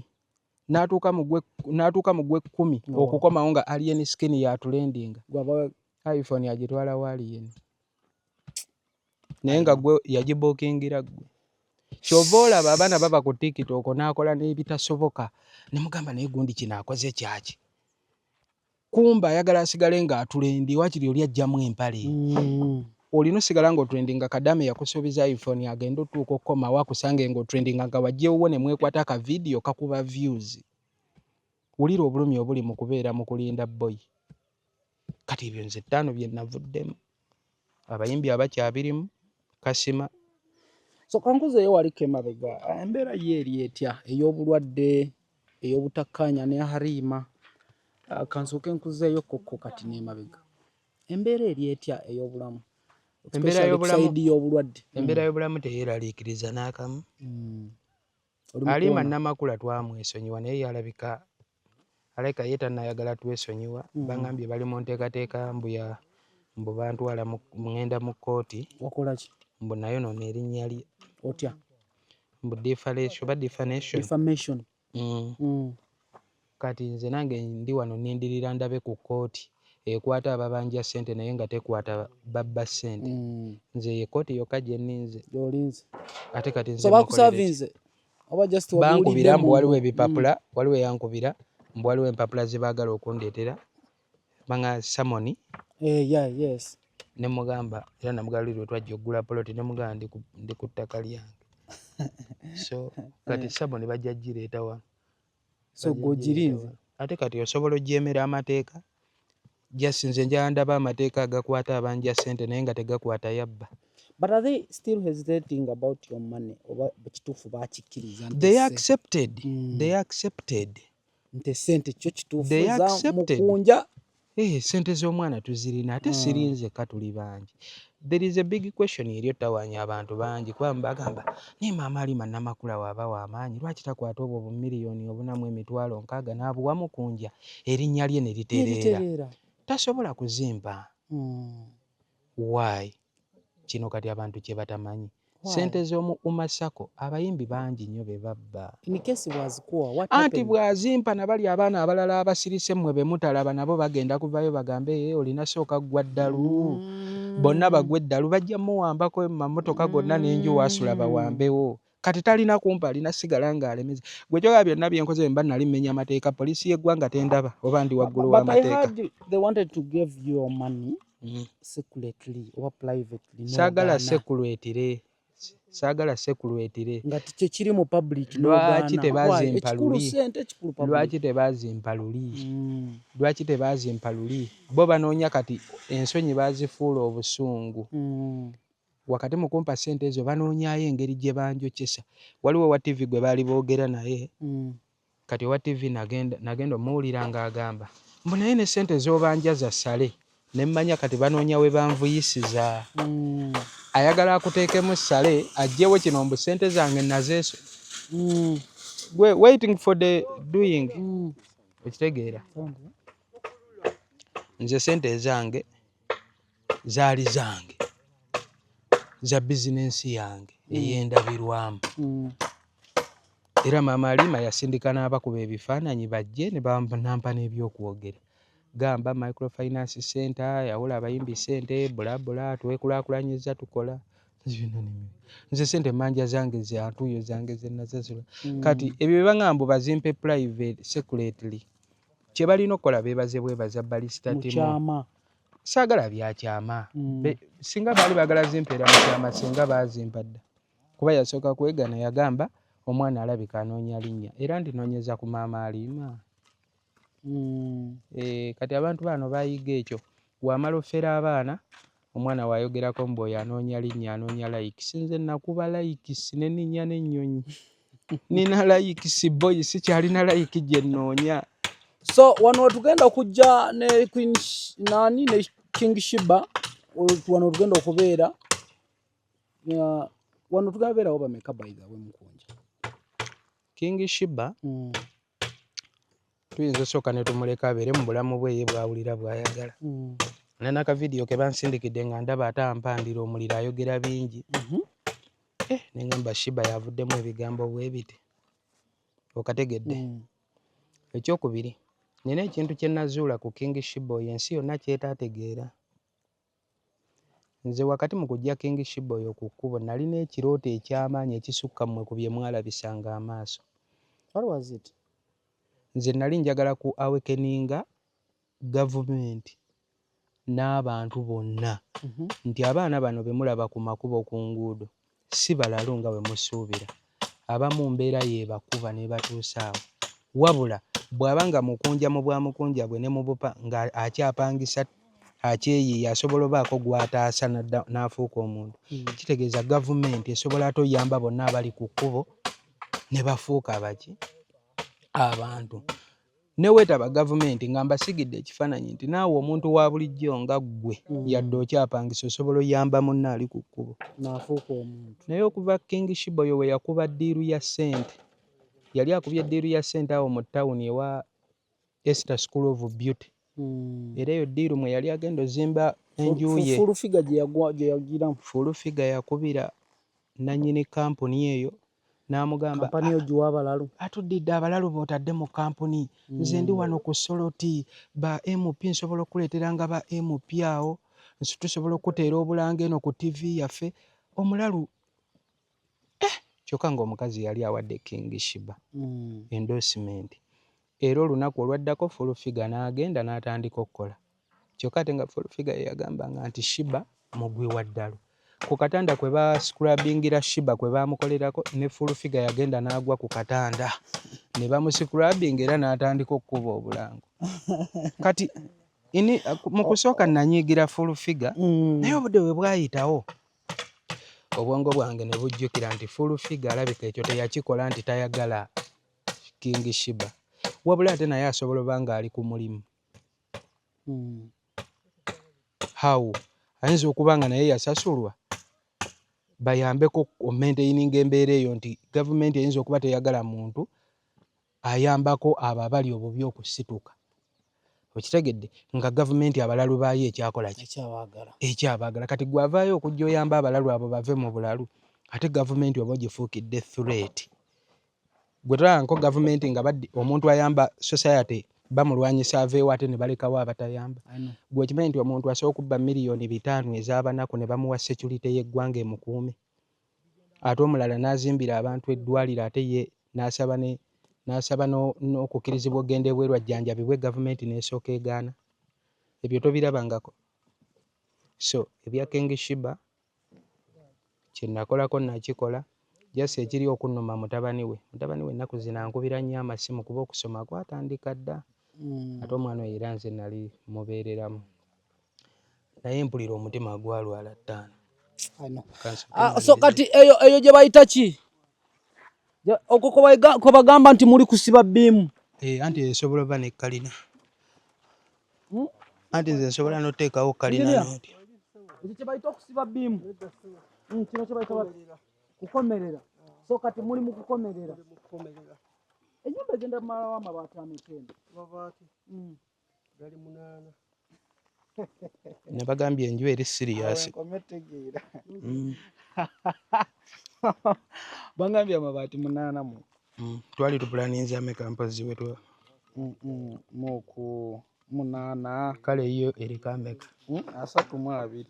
n'atuuka mu gw'ekkumi okukomawo nga alien skin yatulendinga iPhone yagitwala wali yene naye nga gwe yagibookingira gwe kyova olaba abaana baba ku TikTok n'akola n'ebitasoboka ne mugamba naye gundi kino akoze kyaki kumba ayagala asigale nga atulendi wakiri oli ajjamu empale olina osigala ng'otrendi nga Kadame yakusuubiza iPhone agenda otuuka okukomawo akusange ng'otrendi nga wajjewo ne mwekwata aka video kakuba views wulira obulumi obuli mu kubeera mu kulinda boy kati ebyo nze 5 bye navuddemu abayimbi abakyabirimu kasima so kankuzeeyo waliko emabega embeera ye eri etya ey'obulwadde ey'obutakkaanya ne Halima kansooke nkuzeeyo kokko kati n'emabega embeera eri etya ey'obulamu embeera y'obulamu teyeeraliikiriza n'akamu Halima Namakula twamwesonyiwa naye yalabika alabika ye tannayagala twesonyiwa bangambye bali mu nteekateeka mbu bantwala ngenda mu kkooti wakola ki mbu nayo nono erinnya lye otya mbu defamation kati nze nange ndi wano nindirira ndabe ku kkooti ekwata ababanja ssente naye nga tekwata babba ssente nze ye kkooti yokka gye nninze ate kati nze bankubira mbu waliwo ebipapula waliwo eyankubira mbu waliwo empapula ze baagala okundeetera banga samoni yes ne mugamba era namugala lwe twajja okugula poloti ne mugamba ndi ku ttaka lyange so kati samoni bajja gireeta wa so gogirinze ate kati osobola ogyemera amateeka jasinze njala ndaba amateeka agakwata abanja ssente naye nga tegakwata yabba. But are they still hesitating about your money? Kituufu bakikkiriza They accepted. Nte sente kyo kituufu za mukunja. Sente z'omwana tuzirina ate sirinze katuli bangi. There is a big question eri ottawaanya abantu bangi kuba mbagamba naye maama Halima Namakula waaba w'amaanyi lwaki takwata obwo bumiliyoni obunamu emitwalo 60 n'abuwa mukunja erinnya lye ne litereera tasobola kuzimba. Why? Kino kati abantu kye batamanyi. Sente z'omu Masako abayimbi bangi nnyo be babba. Anti bw'azimpa na bali abaana abalala abasirise mmwe be mutalaba nabo bagenda kuvayo bagambe olina sooka ggwa ddalu. Bonna bagwa eddalu bajja muwambako mamotoka gonna n'enju waasula bawambewo. Kati talina kumpa alina sigala ng'alemeze. Gwe kyoga byonna bye nkoze mba nali mmenya amateeka poliisi y'eggwanga tendaba oba ndi waggulu w'amateeka. But I heard they wanted to give you money secretly or privately. Saagala sekulwetire. Nga kye kiri mu public lwaki tebazimpa luli? Lwaki tebazimpa luli? Bo banoonya kati ensonyi bazifuula obusungu. Wakati mu kumpa ssente ezo banoonyayo engeri gye banjokyesa. Waliwo wa TV gwe baali boogera naye. Kati wa TV nagenda omuwulira ng'agamba mbu naye ne ssente z'obanja za ssale ne mmanya kati banoonya we banvuyisiza. Ayagala akuteekemu ssale aggyewo kino mbu ssente zange nazeeso. Waiting for the doing. Okitegeera? Nze ssente ezange zaali zange za bizinensi yange ey'endabirwamu. Era maama Halima yasindika n'abakuba ebifaananyi bajje ne bampa n'ebyokwogera. Gamba microfinance center yawula abayimbi ssente bulabula twekulaakulanyiza tukola. Nze ssente manja zange zantuyo zange ze nazasula. Kati ebyo bye baŋŋamba bazimpe private secretly. Kye balina okukola beebaze bwebaza Balista Timo. Saagala byakyama. Singa baali baagala zimpeera mu kyama singa baazimpa dda. Kuba yasooka kwegana yagamba omwana alabika anoonya linnya era ndinoonyeza ku maama Halima. Kati abantu bano bayiga ekyo wamala ofera abaana omwana wayogerako mbu oyo anoonya linnya anoonya layikisi. Nze nakuba layikisi ne nninnya n'ennyonyi. Nina layikisi boy sikyalina layiki gye nnoonya. So wano tugenda okujja ne ne King Shiba wano tugenda okubeera wano tugenda beerawo bameka by the way mukunja. King Shiba tuyinza osooka ne tumuleka abeere mu bulamu bwe ye bwawulira bw'ayagala. N'akavidiyo ke bansindikidde nga ndaba atampandira omuliro ayogera bingi. Ne ngamba Shiba yavuddemu ebigambo bwe biti. Okategedde. Ekyokubiri nina ekintu kye nazuula ku King Shiba oyo ensi yonna kyetaategeera. nze wakati mu kujja King Shibba oyo ku kkubo nalina ekirooto eky'amaanyi ekisukka mmwe ku bye mwalabisanga amaaso. What was it? Nze nali njagala ku awakeninga gavumenti n'abantu bonna nti abaana bano be mulaba ku makubo ku nguudo si balalu nga bwe musuubira. Abamu mbeera yeebakuba ne batuusa awo. Wabula bw'aba nga mukunja mu bwamukunja bwe ne mu bupa nga akyapangisa akyeyiiya asobola obaako gw'ataasa n'afuuka omuntu. Kitegeeza gavumenti esobola ate oyamba bonna abali ku kkubo ne bafuuka abaki abantu. Ne weetaba gavumenti nga mbasigidde ekifaananyi nti naawe omuntu wa bulijjo nga ggwe yadde okyapangisa osobola oyamba munno ali ku kkubo n'afuuka omuntu. naye okuva King Shibba oyo we yakuba ddiiru ya ssente, yali akubye eddiiru ya ssente awo mu ttawuni ewa Esther School of Beauty. Era eyo ddiiru mwe yali agenda ozimba enju ye. Fulufiga gye yagiramu. Fulufiga yakubira nannyini kampuni eyo n'amugamba kampani eyo giwa abalalu. Atuddidde abalalu b'otadde mu kampuni. Nze ndi wano ku Soloti ba MP nsobola okuleeteranga ba MP awo tusobola okuteera obulanga eno ku TV yaffe omulalu. Kyokka ng'omukazi yali awadde King Shibba endorsement. Era olunaku olwaddako Fulufiga n'agenda n'atandika okukola. Kyokka ate nga Fulufiga ye yagambanga nti Shibba mugwi wa ddalo. Ku katanda kwe bascrubbingira Shibba kwe baamukolerako ne Fulufiga yagenda n'agwa ku katanda ne bamuscrubbinga era n'atandika okukuba obulango. Kati mu kusooka nanyiigira Fulufiga naye obudde bwe bwayitawo obwongo bwange ne bujjukira nti Fulufiga alabika ekyo teyakikola nti tayagala King Shibba. Wabula ate naye asobola oba nga ali ku mulimu. How? Ayinza okuba nga naye yasasulwa bayambeko omaintaininga embeera eyo nti gavumenti eyinza okuba teyagala muntu ayambako abo abali obubi okusituka. Okitegedde nga gavumenti abalalu baayo ekyakola ekyabaagala. Kati gwavaayo okujja oyamba abalalu abo bave mu bulalu ate gavumenti oba ogifuukidde threat. Gwe tolabako gavumenti nga omuntu ayamba society bamulwanyisa aveewo ate ne balekawo abatayamba. Gwe okimanyi nti omuntu asobola okubba miliyoni 5 ez'abanaku ne bamuwa security y'eggwanga emukuume. Ate omulala n'azimbira abantu eddwaliro ate ye n'asaba n'okukkirizibwa ogenda ebweru ajjanjabibwe gavumenti n'esooka egaana. Ebyo tobirabangako. So ebya King Shibba kye nakolako nakikola. Jasi ekiri okunnuma mutabani we ennaku zino ankubira nnyo amasimu kuba okusoma kwatandika dda. Ate omwana oyo era nze nali mubeereramu. Naye mpulira omutima gwalwala ttaano. So kati eyo gye bayita ki? Okwo kwe bagamba nti muli kusiba bbiimu. Anti esobola oba ne kalina. Anti nze nsobola n'oteekawo kalina n'oti. Ekyo kye bayita okusiba bbiimu. Kino kye bayita kukomerera. So kati muli mu kukomerera. Ennyumba egenda kumalawo amabaati amekendo. Amabaati gali 8. Ne bagambye enju eri serious. Bangambye amabaati 8 mu. Twali tupulaninze ameka mpozi wetu. Muku 8. Kale iyo eriko ameka. 32.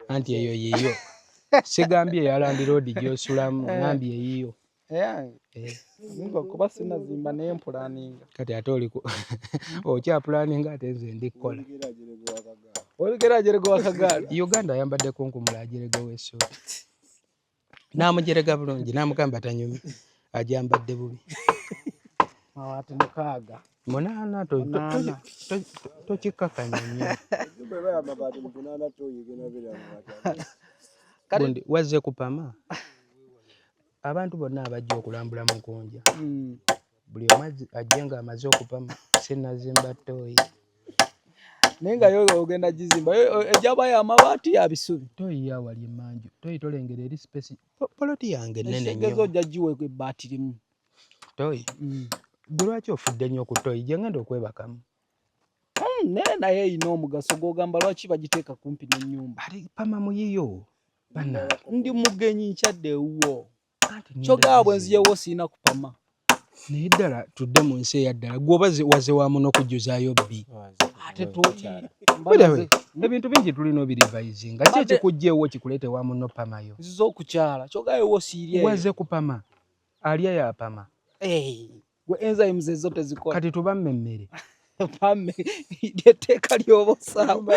Anti eyo yiyo. Sigambye ya Land Road gy'osulamu ngambye yiyo. Ngo kuba sinazimba naye mpulaninga. Kati ate oliko okya pulaninga ate nze ndikola. Olugeragerego wakagaali. Uganda ayambadde kunkumulagerego w'essuuti. N'amujerega bulungi n'amugamba tanyumi ajambadde bubi. Ate 6. 8 tokikakanya nnyo. Gundi wazze kupama. Abantu bonna abajja okulambula Mukonja. Buli omu ajje nga amaze okupama sinazimba ttooyi. Naye nga yo ogenda gizimba ejaba y'amabaati ya bisubi. Ttooyi yawali emmanju. Ttooyi tolengera eri space. Poloti yange nnene nnyo. Egezo ojja giwe ebbaati limu. Ttooyi. Gwe lwaki ofudde nnyo ku ttooyi gye ngenda okwebakamu? Naye eyina omugaso gw'ogamba lwaki bagiteeka kumpi n'ennyumba. Ali pama muyiyo. Bana. Ndi mugenyi nkyadde ewuwo. Kyogaba bwe nziyewo siina kupama. Naye ddala tudde mu nsi eyaddala. Gwe oba waze wamu n'okujjuzaayo bbi. Ate tuuti. ebintu bingi tulina obirivayizi nga kye kikujjeewo kikulete wa muno pamayo zizo okukyala kyogayo wosiirye wazze kupama alya yapama gwe enzymes ezo tezikola kati tubamme emmere pamme etteeka ly'obosaamu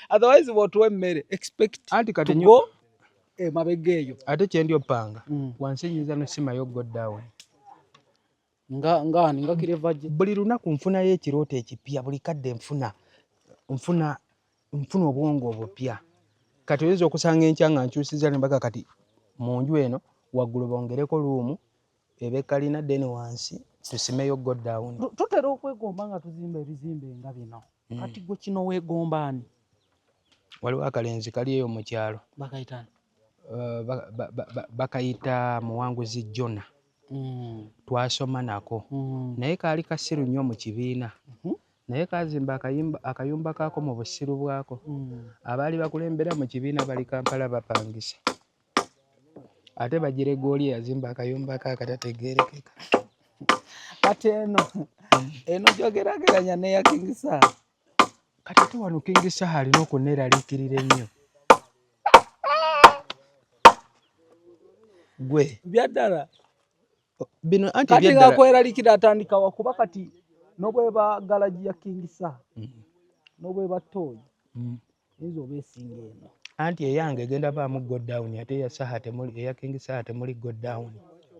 otherwise bw'otuwa emmere expect anti kati to go emabega eyo ate kye ndyopanga wansi nyinza nosimayo go down nga kireva gye buli lunaku nfunayo ekirooto ekipya buli kadde nfuna obwongo obupya kati oyinza okusanga enkya nga nkyusiza nembaga kati mu nju eno waggulu bongereko luumu ebe kalina deni wansi tusimeyo go down. Tutera okwegomba nga tuzimba ebizimbe nga bino kati gwe kino weegomba ani? Waliwo akalenzi kali eyo mu kyalo bakayita bakayita Muwanguzi Jona. Twasoma nako naye kaali kasiru nnyo mu kibiina naye kazimba akayumba kaako mu busiru bwako abaali bakulembera mu kibiina bali Kampala bapangisa ate bagire gooli yazimba akayumba kaakatategeerekeka ate eno gyogerageranya neya King Saha kati ate wano King Saha alina okuneeraliikirira ennyo gwe byaddala bino anti kati ngakweraliikira atandika wakuba kati n'obweba galaji ya King Saha n'obweba tooyi yinza oba esinga eno anti eyange egenda baamu go down ate eya King Saha temuli go down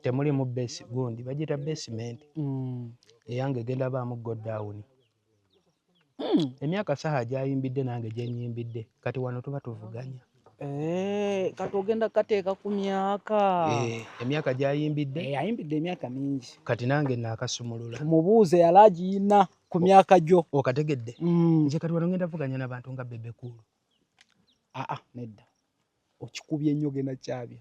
temuli mu base gundi bagita basement eyange egenda baamu go down emyaka Saha gyayimbidde nange gyenyimbidde kati wano tuba tuvuganya kati ogenda kateeka ku myaka emyaka gyayimbidde ayimbidde emyaka mingi kati nange naakasumulula mubuuze yali agiyina ku myaka gyo okategedde nze kati wano ngenda vuganya n'abantu nga Bebe Cool nedda okikubye ennyo genda kyabya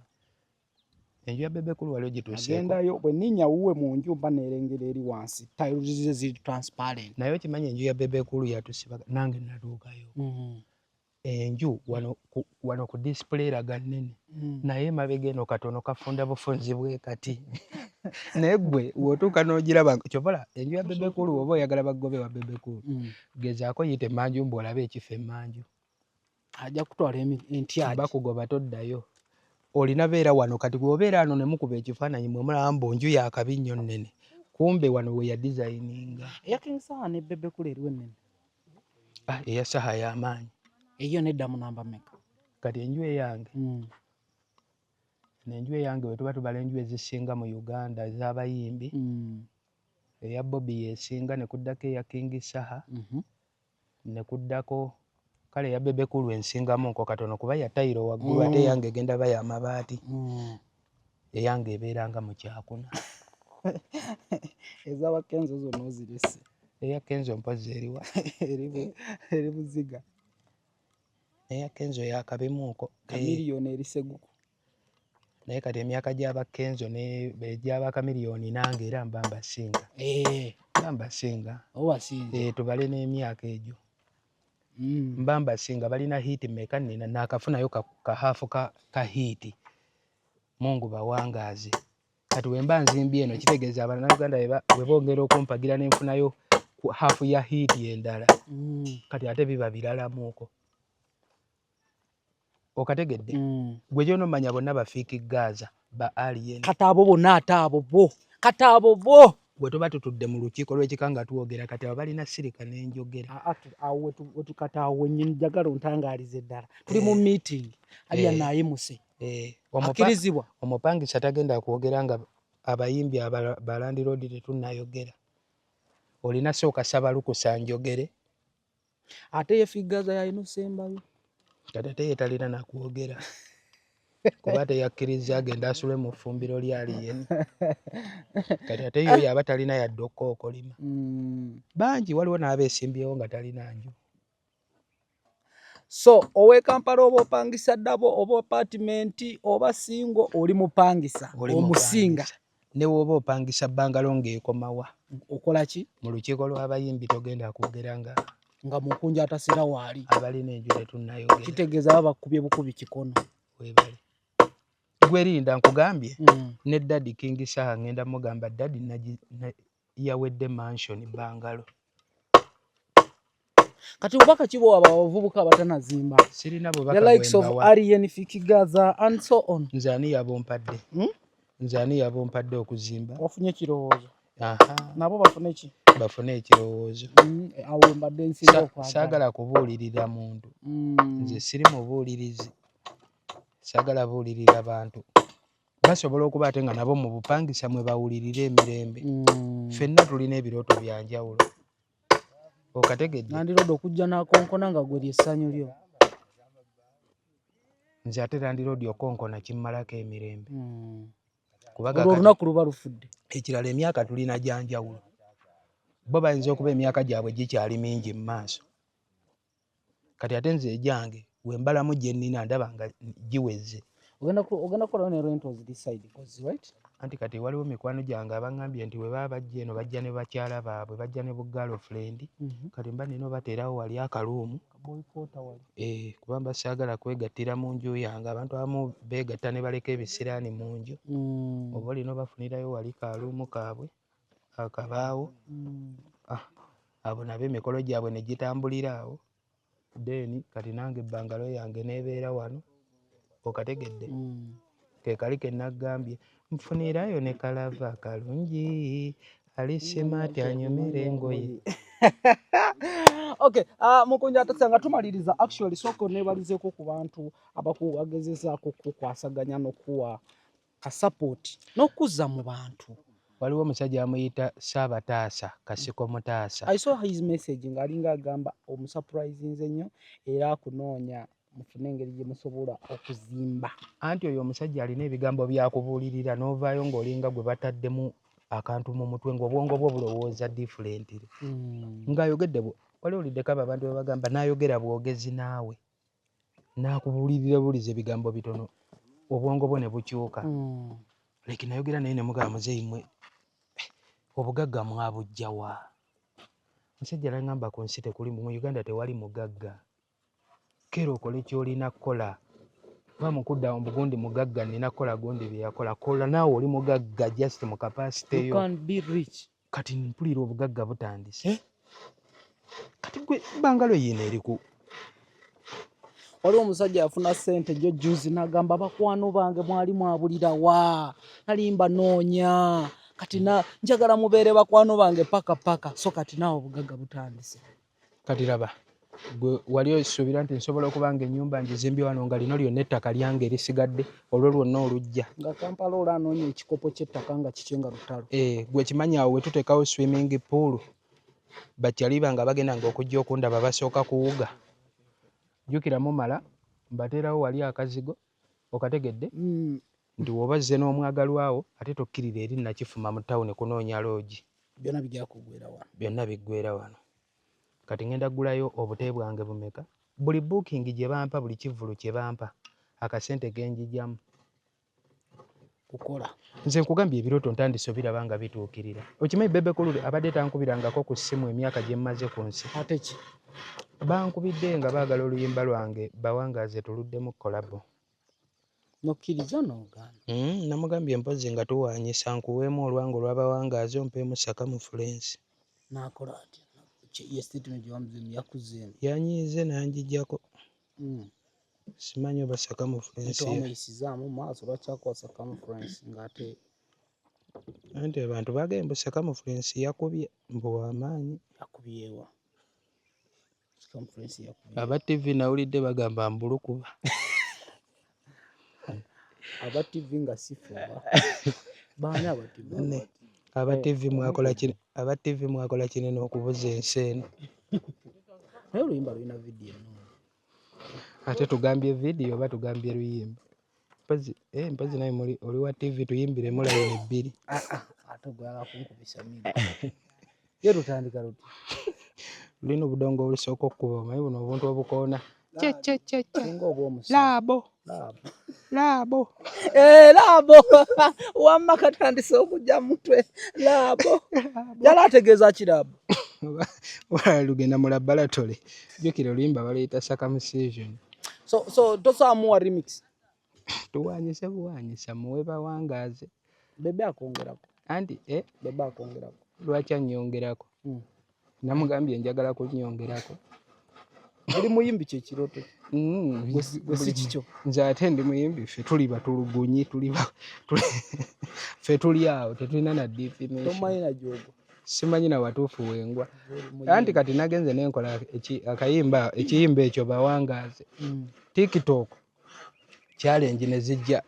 enju ya Bebe Cool waliwo gituuseeko agendayo bwe nninya wuwe mu nju mba neerengera eri wansi tayiruzize ziri transparent naye okimanyi enju ya Bebe Cool yatusibaga nange natuukayo enju wano ku display laga nnene naye mabega eno katono kafunda bufunzi bwe kati naye gwe w'otuuka n'ogiraba kyobola enju ya Bebe Cool oba oyagala bagobe wa Bebe Cool gezaako yite Manju mbw'olabe ekifo emanju ajja kutwala entyaji bakugoba toddayo olina beera wano kati bw'obeera wano ne mukuba ekifaananyi mwe mulaba mbu nju ya kabi nnyo nnene kumbe wano we ya designinga eya King Saha ne Bebe Cool eriwo ennene eya Saha y'amaanyi eyo nedda mu namba meka kati enju eyange n'enju eyange bwe tuba tubala enju ezisinga mu Uganda ez'abayimbi eya Bobby yesinga ne kuddako eya King Saha ne kuddako kale ya Bebe Cool ensingamu nko katono kuba ya tayiro waggulu ate eyange egenda ba y'amabaati eyange ebeeranga mu kyakuna ez'abakenzo zonna ozirese eya Kenzo mpozi eriwa eri Buziga eya Kenzo yakabimuuko kamiliyoni eri Seguku naye kati emyaka gy'abakenzo gy'abakamiliyoni nange era mba mbasinga tubale n'emyaka egyo mba mbasinga balina hiiti meka nina naakafunayo kahaafu ka hiiti Mungu bawangaaze kati we mba nzimbye eno kitegeeza Abannayuganda bwe bongera okumpagira n'enfunayo haafu ya hiiti endala kati ate biba biralamuuko okategedde gwe gyonomanya bonna bafiiki Gaza ba alien kati abo bonna kati abo bo bwe tuba tutudde mu lukiiko lw'ekika nga twogera kati abo balina sirika n'enjogera kati awo nyini njagala ontangaalize ddala tuli mu meeting aliya naayimuse akirizibwa omupangisa tagenda kwogera nga abayimbi balandi road tetunnayogera olina sooka saba lukusa njogere ate ye Figaza yalina osembayo kati ate ye talina nakwogera kuba teyakkiriza agenda asule mu ffumbiro lyaliyeni kati ate yo yaba talina yadde okookolima bangi waliwo n'abeesimbyewo nga talina nju so ow'e Kampala oba opangisa ddabo oba apatimenti oba singo oli mupangisa omusinga ne woba opangisa bbangalo ng'ekomawa okola ki mu lukiiko lw'abayimbi togenda kwogera nga mukunja atasera waali abalina enju tetunnayogera kitegeeza baba bakubye bukubi kikono webale gwerinda nkugambye ne Daddy King Saha ngenda mugamba Daddy yawedde mansion bbangalo kati ubaka kibo abavubuka abatanazimba sirina the bubaka likes of bwembawa Arien Fikigaza and so on. nzani yabompadde okuzimba Wafunye kirowoozo nabo bafune ekirowoozo awo mbadde nsinga okwagala saagala kubuulirira muntu nze siri mubuulirizi saagala buulirira bantu basobola okuba ate nga nabo mu bupangisa mwe bawulirira emirembe ffenna tulina ebirooto bya njawulo okategedde nandiroda okujja n'akonkona nga gwe lyessanyu lyo nze ate landiroodi okonkona kimmalako emirembe olunaku luba lufudde ekirala emyaka tulina gya njawulo bo bayinza okuba emyaka gyabwe gikyali mingi mu maaso kati ate nze egyange wembalamu gye nnina ndaba nga giweze ogenda kukolawo ne rentals this side right anti kati waliwo mikwano gyange abaŋŋambye nti we baba bajja eno bajja ne bakyala baabwe bajja ne bugalo friend kati mba nina obateerawo wali akaluumu kuba mba saagala kwegattira mu nju yange abantu abamu beegatta ne baleka ebisiraani mu nju oba olina obafunirayo wali kaluumu kaabwe akabaawo abo nabo emikolo gyabwe ne gitambulira awo then kati nange ebbangalo yange neebeera wano okategedde ke kali ke naggambye nfunirayo ne kalava akalungi alisemaati anyumira engoye okay mukunja atasanga tumaliriza actually soko nebalizeko ku bantu abakuwagezezaako kukwasaganya n'okuwa ka support n'okuzza mu bantu waliwo omusajja amuyita Saabataasa Kasiko Mutaasa I saw his message ng'alinga agamba omusurprisinze nnyo era akunoonya mufune engeri gye musobola okuzimba anti oyo omusajja alina ebigambo byakubuulirira n'ovaayo ng'olinga gwe bataddemu akantu mu mutwe ng'obwongo bwo bulowooza differently ng'ayogedde wali oliddeko abo abantu bebagamba n'ayogera bwogezi naawe n'akubuulirira buuliza ebigambo bitono obwongo bwo ne bukyuka leki nayogera naye ne mugamba muzeeyi mmwe obugagga mwabujja wa musajja n'angamba ku nsi tekuli mu Uganda tewali mugagga kera okole ky'olina kukola ba mukudda obugundi mugagga nina kukola gundi bye yakola kola naawe oli mugagga just mu capacity yo kati mpulira obugagga butandise kati gwe bangalo yino eriku waliwo omusajja yafuna ssente jo juzi n'agamba bakwano bange mwali mwabulira wa nalimba noonya kati njagala mubeere bakwano bange paka so kati naawe obugagga butandise kati laba gwe wali osuubira nti nsobola okuba nga ennyumba ngizimbye wano nga lino lyonna ettaka lyange erisigadde olwo lwonna olujja nga Kampala ola anoonya ekikopo ky'ettaka nga kikyo nga lutalo gwe kimanyi awo we tuteekawo swimming pool bakyaliba nga bagendanga okujja okundaba basooka kuwuga jjukira mumala mbateerawo wali akazigo okategedde nti woba zze n'omwagalwawo ate tokkirira eri nakifuma mu tawuni kunoonya loogi byonna biggweera wano kati ngenda ggulayo obute bwange bumeka buli booking gye bampa buli kivulu kye bampa akasente genjijjamu kukola nze nkugambye ebirooto ntandise obiraba nga bituukirira okimanyi Bebe Kulule abadde tankubirangako ku ssimu emyaka gye mmaze ku nsi ate ki bankubidde nga baagala oluyimba lwange bawangaaze tuluddemu kolabo nokkiriza n'ogaana namugambye mpozi nga tuwaanyisa nkuweemu olwange olw'abawangaazi ompeemu circumference n'akola atya ye statement gyewamuzimu yakuzeemu yanyiize nanjijjako simanyi oba circumference twamuyisizaamu maaso lwakyakuwa circumference ng'ate anti abantu bagambye mbu circumference yakubye mbu w'amaanyi yakubyewa circumference yakubye aba TV nawulidde bagamba mbulukuba aba TV nga sifuba baani aba TV aba TV mwakola kinene okubuza ensi eno naye oluyimba lulina vidiyo ate tugambye vidiyo oba tugambye luyimba mpozi naye oli wa TV tuyimbiremu layini bbiri ate ogwala kunkubisa miri ye lutandika luti lulina obudongo olusooka okkuba omanyi buno obuntu obukoona laabo laabo wamma katandise okujja mutwe laabo yali ategeeza kiraabo wala lugenda mu laboratory jjukira oluyimba baluyita circumcision so tosaamuwa remix tuwanyise buwanyisa muwe bawangaaze bebe akongerako anti bebe akongerako lwaki annyongerako namugambye njagala kunnyongerako buli muyimbi kye kiroto gwe si kikyo. Nze ate ndi muyimbi, ffe tuli batulugunyi, ffe tuli awo tetulina na definition. Tomanyi na gyogwo. Simanyi na watuufu wengwa. Anti kati nagenze nenkola ekiyimba ekyo bawangaaze. TikTok challenge ne zijja.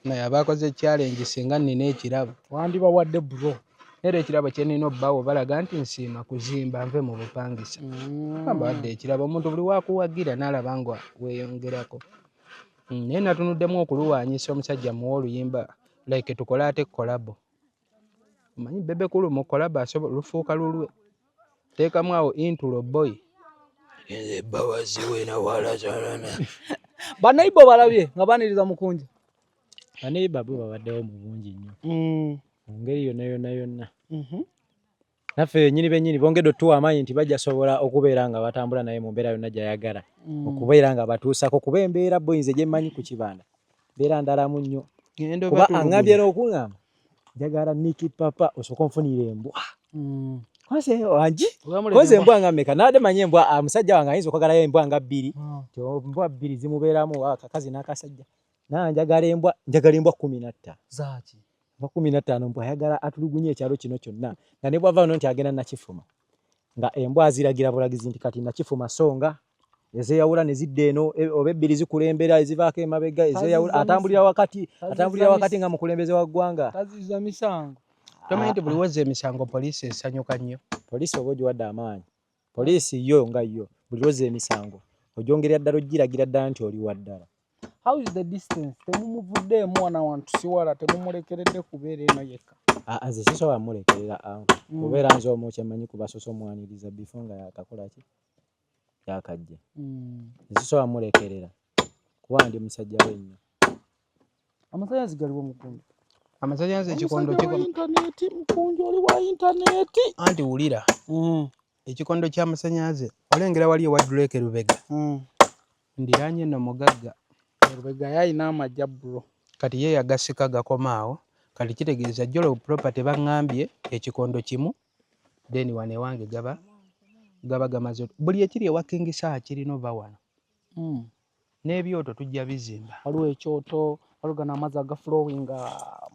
Naye abakoze challenge singa nina ekirabo. Wandibawadde bro. Era ekirabo kye nina obbawo balaga nti nsiima kuzimba nve mu bupangisa. Bawadde ekirabo omuntu buli wakuwagira n'alaba nga weeyongerako. Naye natunuddemu okuluwaanyisa omusajja muwa oluyimba like tukole ate kolabo. Manyi Bebe Cool mu kolabo asobola lufuuka lulwe. Teekamu awo Intulo Boy. Nze bawazi wena wala zalana. Banaibo balabye nga baniriza Mukunji. Banaibo bo babaddewo mu bungi nnyo. Mu ngeri yonna. Naffe nnyini bennyini bongedde otuwa amaanyi nti bajja sobola okubeera nga batambula naye mu mbeera yonna gy'ayagala. Okubeera nga batuusako kuba embeera boyinze gye mmanyi ku kibanda. Mbeera ndalamu nnyo. Kuba aŋŋambye n'okuŋŋamba. Njagala Niki Papa osooka onfunira embwa. Kose wangi? Kose embwa nga mmeka? Nadde manyi embwa omusajja wange ayinza okwagalayo embwa nga 2. Embwa 2 zimubeeramu akakazi n'akasajja. Njagala embwa 15. Zaaki. Embwa 15 mbwa ayagala atulugunye ekyalo kino kyonna. Nga ne bw'ava wano nti agenda Nakifuma. Nga embwa aziragira bulagizi nti kati Nakifuma songa. Ezeyawula ne zidda eno oba 2 zikulembera ezivaako emabega ezeyawula atambulira wakati nga mukulembeze wa ggwanga. Taziza misango. Tomanyi nti buli wezza emisango poliisi esanyuka nnyo. Poliisi oba ogiwadde amaanyi. Poliisi yo nga yo buli wezza emisango. Ogyongerera ddala ogiragira ddala nti oli wa ddala. How is the distance? Temumuvudde mwana wantu siwala temumulekeredde kubeera eno yekka. Nze sisobola mulekerera kubeera nze omu kyemanyi kubasoso omwaniriza before nga yakakola ki yakajja. Sisobola mulekerera kuba ndi musajja wennyo. Amasanyalaze galiwo Mukunji. Amasanyalaze ekikondo kiko internet Mukunji oli wa internet. Anti wulira. Ekikondo ky'amasanyalaze olengera wali ewa Drake Lubega. Ndiranye no mugagga. Lubega yayina amajja bro. Kati ye yagasika gakomaawo. Kati kitegeeza Jolo property bangambye ekikondo kimu then wane wange gaba gamaze buli ekiri ewa King Saa kirino bawano. N'ebyoto tujja bizimba. Waliwo ekyoto walugana amazzi aga flowing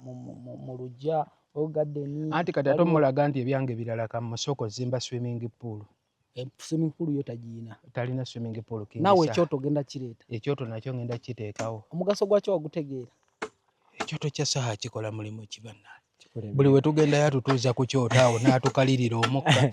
mu lujja garden. Anti kati atomulaga nti ebyange birala kamusoko zimba swimming pool. Swimming pool yo tagiina. Talina swimming pool King Saa. Nawe ekyoto genda kireeta. Ekyoto nakyo ngenda kiteekawo. Omugaso gwakyo wagutegeera. Ekyoto kya Saa kikola mulimu kibanna. Buli we tugenda yatutuuza ku kyoto awo n'atukalirira omukka.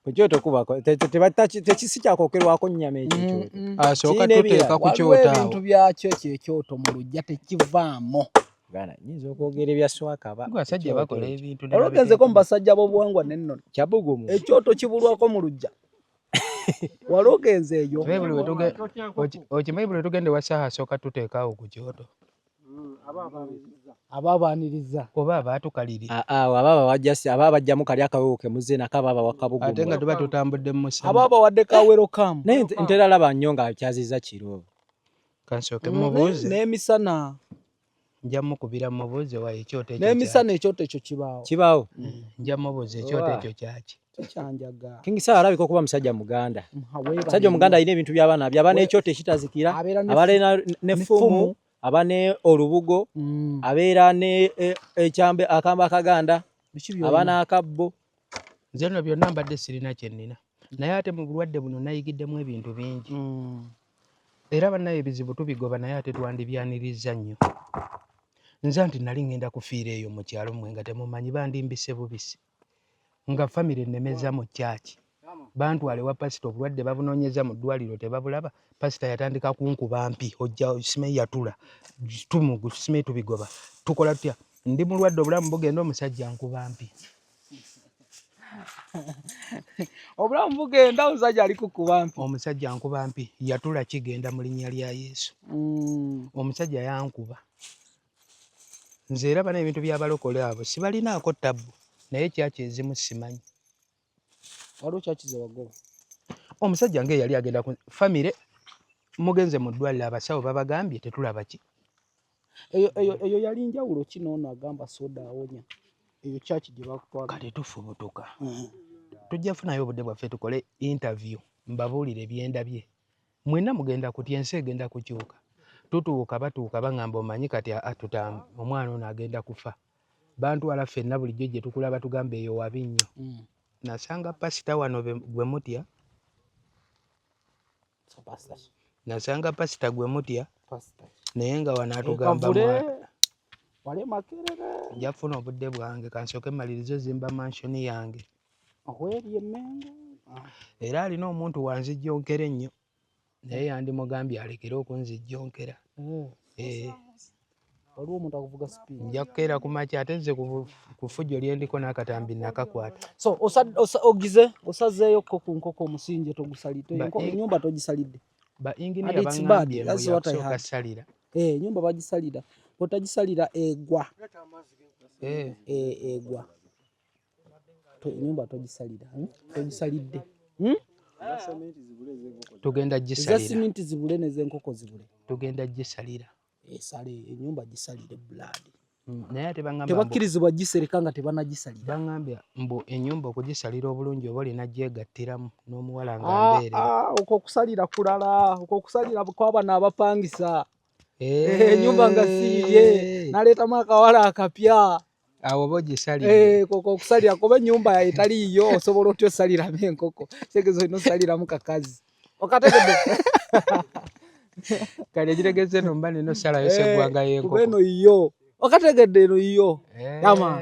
Ku kyoto kubako tekisi kyakookerwako nnyama ekyo. Asooka tuteeka ku kyoto awo. Ebintu byakyo ekyoto mu lujja tekivaamu. Gana nyinza okwogera ebya Swakaba. Abasajja bakola ebintu. Olugenzeko mu basajja b'obuwangwa n'ennono. Kyabugumu. Ekyoto kibulwako mu lujja. Walogenze eyo. Okimanyi buli tugende wa Saa asooka tuteekawo ku kyoto. Ababaniriza oba abatukaliri ababa wajjasi ababa bajjamu kali akawewo ke muze nakababa wakabugumu ate nga tuba tutambudde mu musana ababa wadde ka welcome naye ntera laba nnyo nga kyaziza kiro kansooke mubuuze n'emisana nja mukubira mubuuze wa ekyoto ekyo n'emisana ekyoto ekyo kibaawo nja mubuuze ekyoto ekyo kyaki kyanjaga King Saa alabika okuba musajja Muganda musajja Muganda alina ebintu by'abaana ekyoto ekitazikira abalina n'effumu abane olubugo abeera ne ekyambe akamba akaganda abana akabbo nze no byonna mbadde sirina kyennina naye ate mu bulwadde buno nayigiddemu ebintu bingi era bannaye ebizibu tubigoba naye ate twandibyaniriza nnyo nze nti nali ngenda kufiira eyo mu kyalo mmwe nga temumanyi bandimbise bubisi nga famire ennemeza mu kyaki bantwale wa pasita obulwadde babunoonyeza mu ddwaliro tebabulaba pasita yatandika kunkuba mpi ojja sime yatula tumugu sime tubigoba tukola tutya ndi mulwadde obulamu bugenda omusajja nkuba mpi obulamu bugenda omusajja ali kukuba mpi omusajja nkuba mpi yatula kigenda mu linnya lya Yesu omusajja yankuba nze era bana ebintu by'abalokole abo sibalinaako tabbu naye kyaki ezimu simanyi waliwo kyakize wagoba omusajja nga yali agenda ku famire mugenze mu ddwaliro abasawo babagambye tetulaba ki eyo yali njawulo ki noono agamba soda awonya eyo kyaki gye bakutwala kati tufubutuka tujja funayo obudde bwaffe tukole interview mbabuulire ebyendabye mwenna mugenda kutya ensi egenda kukyuka tutuuka batuuka baŋŋamba omanyi kati omwana ono agenda kufa bantwala ffenna bulijjo gye tukulaba tugamba eyo wabi nnyo nasanga pasita wano gwe mutya nasanga pasita gwe mutya naye nga wano atugamba nja kufuna obudde bwange kansooke malirizo zimba mansioni yange era alina omuntu wanzijjonkera ennyo naye yandimugambye alekere okunzijjonkera waliwo omuntu akuvuga speed nja kukeera ku makya ate nze ku fujjo lye ndiko n'akatambi nakakwata so ogize osazeeyokko ku nkoko omusinje togusalidde ennyumba togisalidde bainginiya baŋŋambye yakusooka salira ennyumba bagisalira otagisalira egwa egwa ennyumba togisalira togisalidde tugenda gisalira siminti zibule nez'enkoko zibule tugenda gisalira esale ennyumba gisalire blood naye ate baŋŋamba tebakkirizibwa gisereka nga tebanagisalira baŋŋambye mbu ennyumba okugisalira obulungi oba olina gyegattiramu n'omuwala nga mbeere okwo okusalira kulala okwo okusalira kw'abano abapangisa ennyumba nga siiye naleetamu akawala akapya awo oba ogisalire okwo okusalira kuba ennyumba etaliiyo osobola otya osaliramu enkoko kitegeeza olina osaliramu kakazi okategedde kale ekitegeze eno mba nino salayo seggwanga y'enkoko eno yo okategedde eno yo yama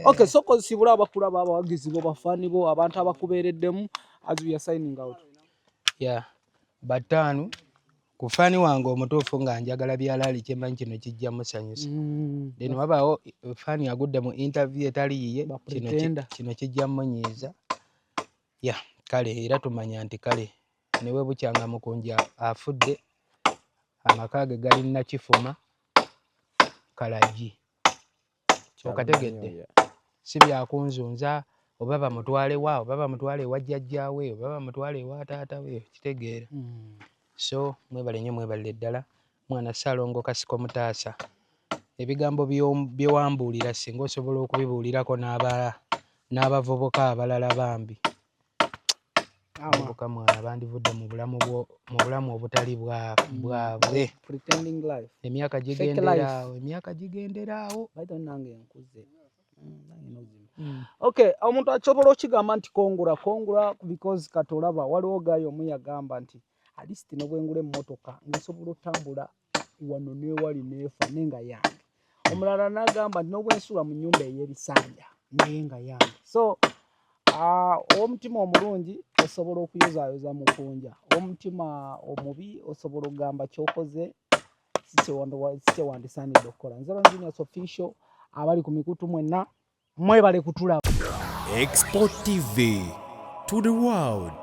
okay soko sibula abakulaba abawagizi bo bafaani bo abantu abakubeereddemu as we are signing out bataanu ku faani wange omutuufu nga njagala byalaali kyemmanyi kino kijja musanyusa then wabaawo faani agudde mu interview etali yiye kino kijja munyiiza kale era tumanya nti kale newe bukyanga mukunja afudde amaka ge gali nakifuma kalagi okategedde si byakunzunza oba bamutwale wa oba bamutwale ewa jjajjaawe oba bamutwale ewa taata we kitegeera so mwebale nnyo mwebalire ddala mwana Ssaalongo Kasiko Mutaasa ebigambo byewambuulira singa osobola okubibuulirako n'abavubuka abalala bambi abavubuka mwana bandivudde mu bulamu obutali bwabwe emyaka gigenderaawo okay omuntu asobola okigamba nti kongula because kati olaba waliwo gayo omu yagamba nti alisiti nobwengula emmotoka ngaesobola otambula wano newali neefa nenga yange omulala nagamba nti nobwensula mu nnyumba ey'ebisanja naye nga yange so omutima omulungi osobola okuyozaayoza mukunja omutima omubi osobola okugamba kyokoze si kyewandisaanidde okukola nze Engineers Official abali ku mikutu mwenna mwebale kutulaba Export TV to the world.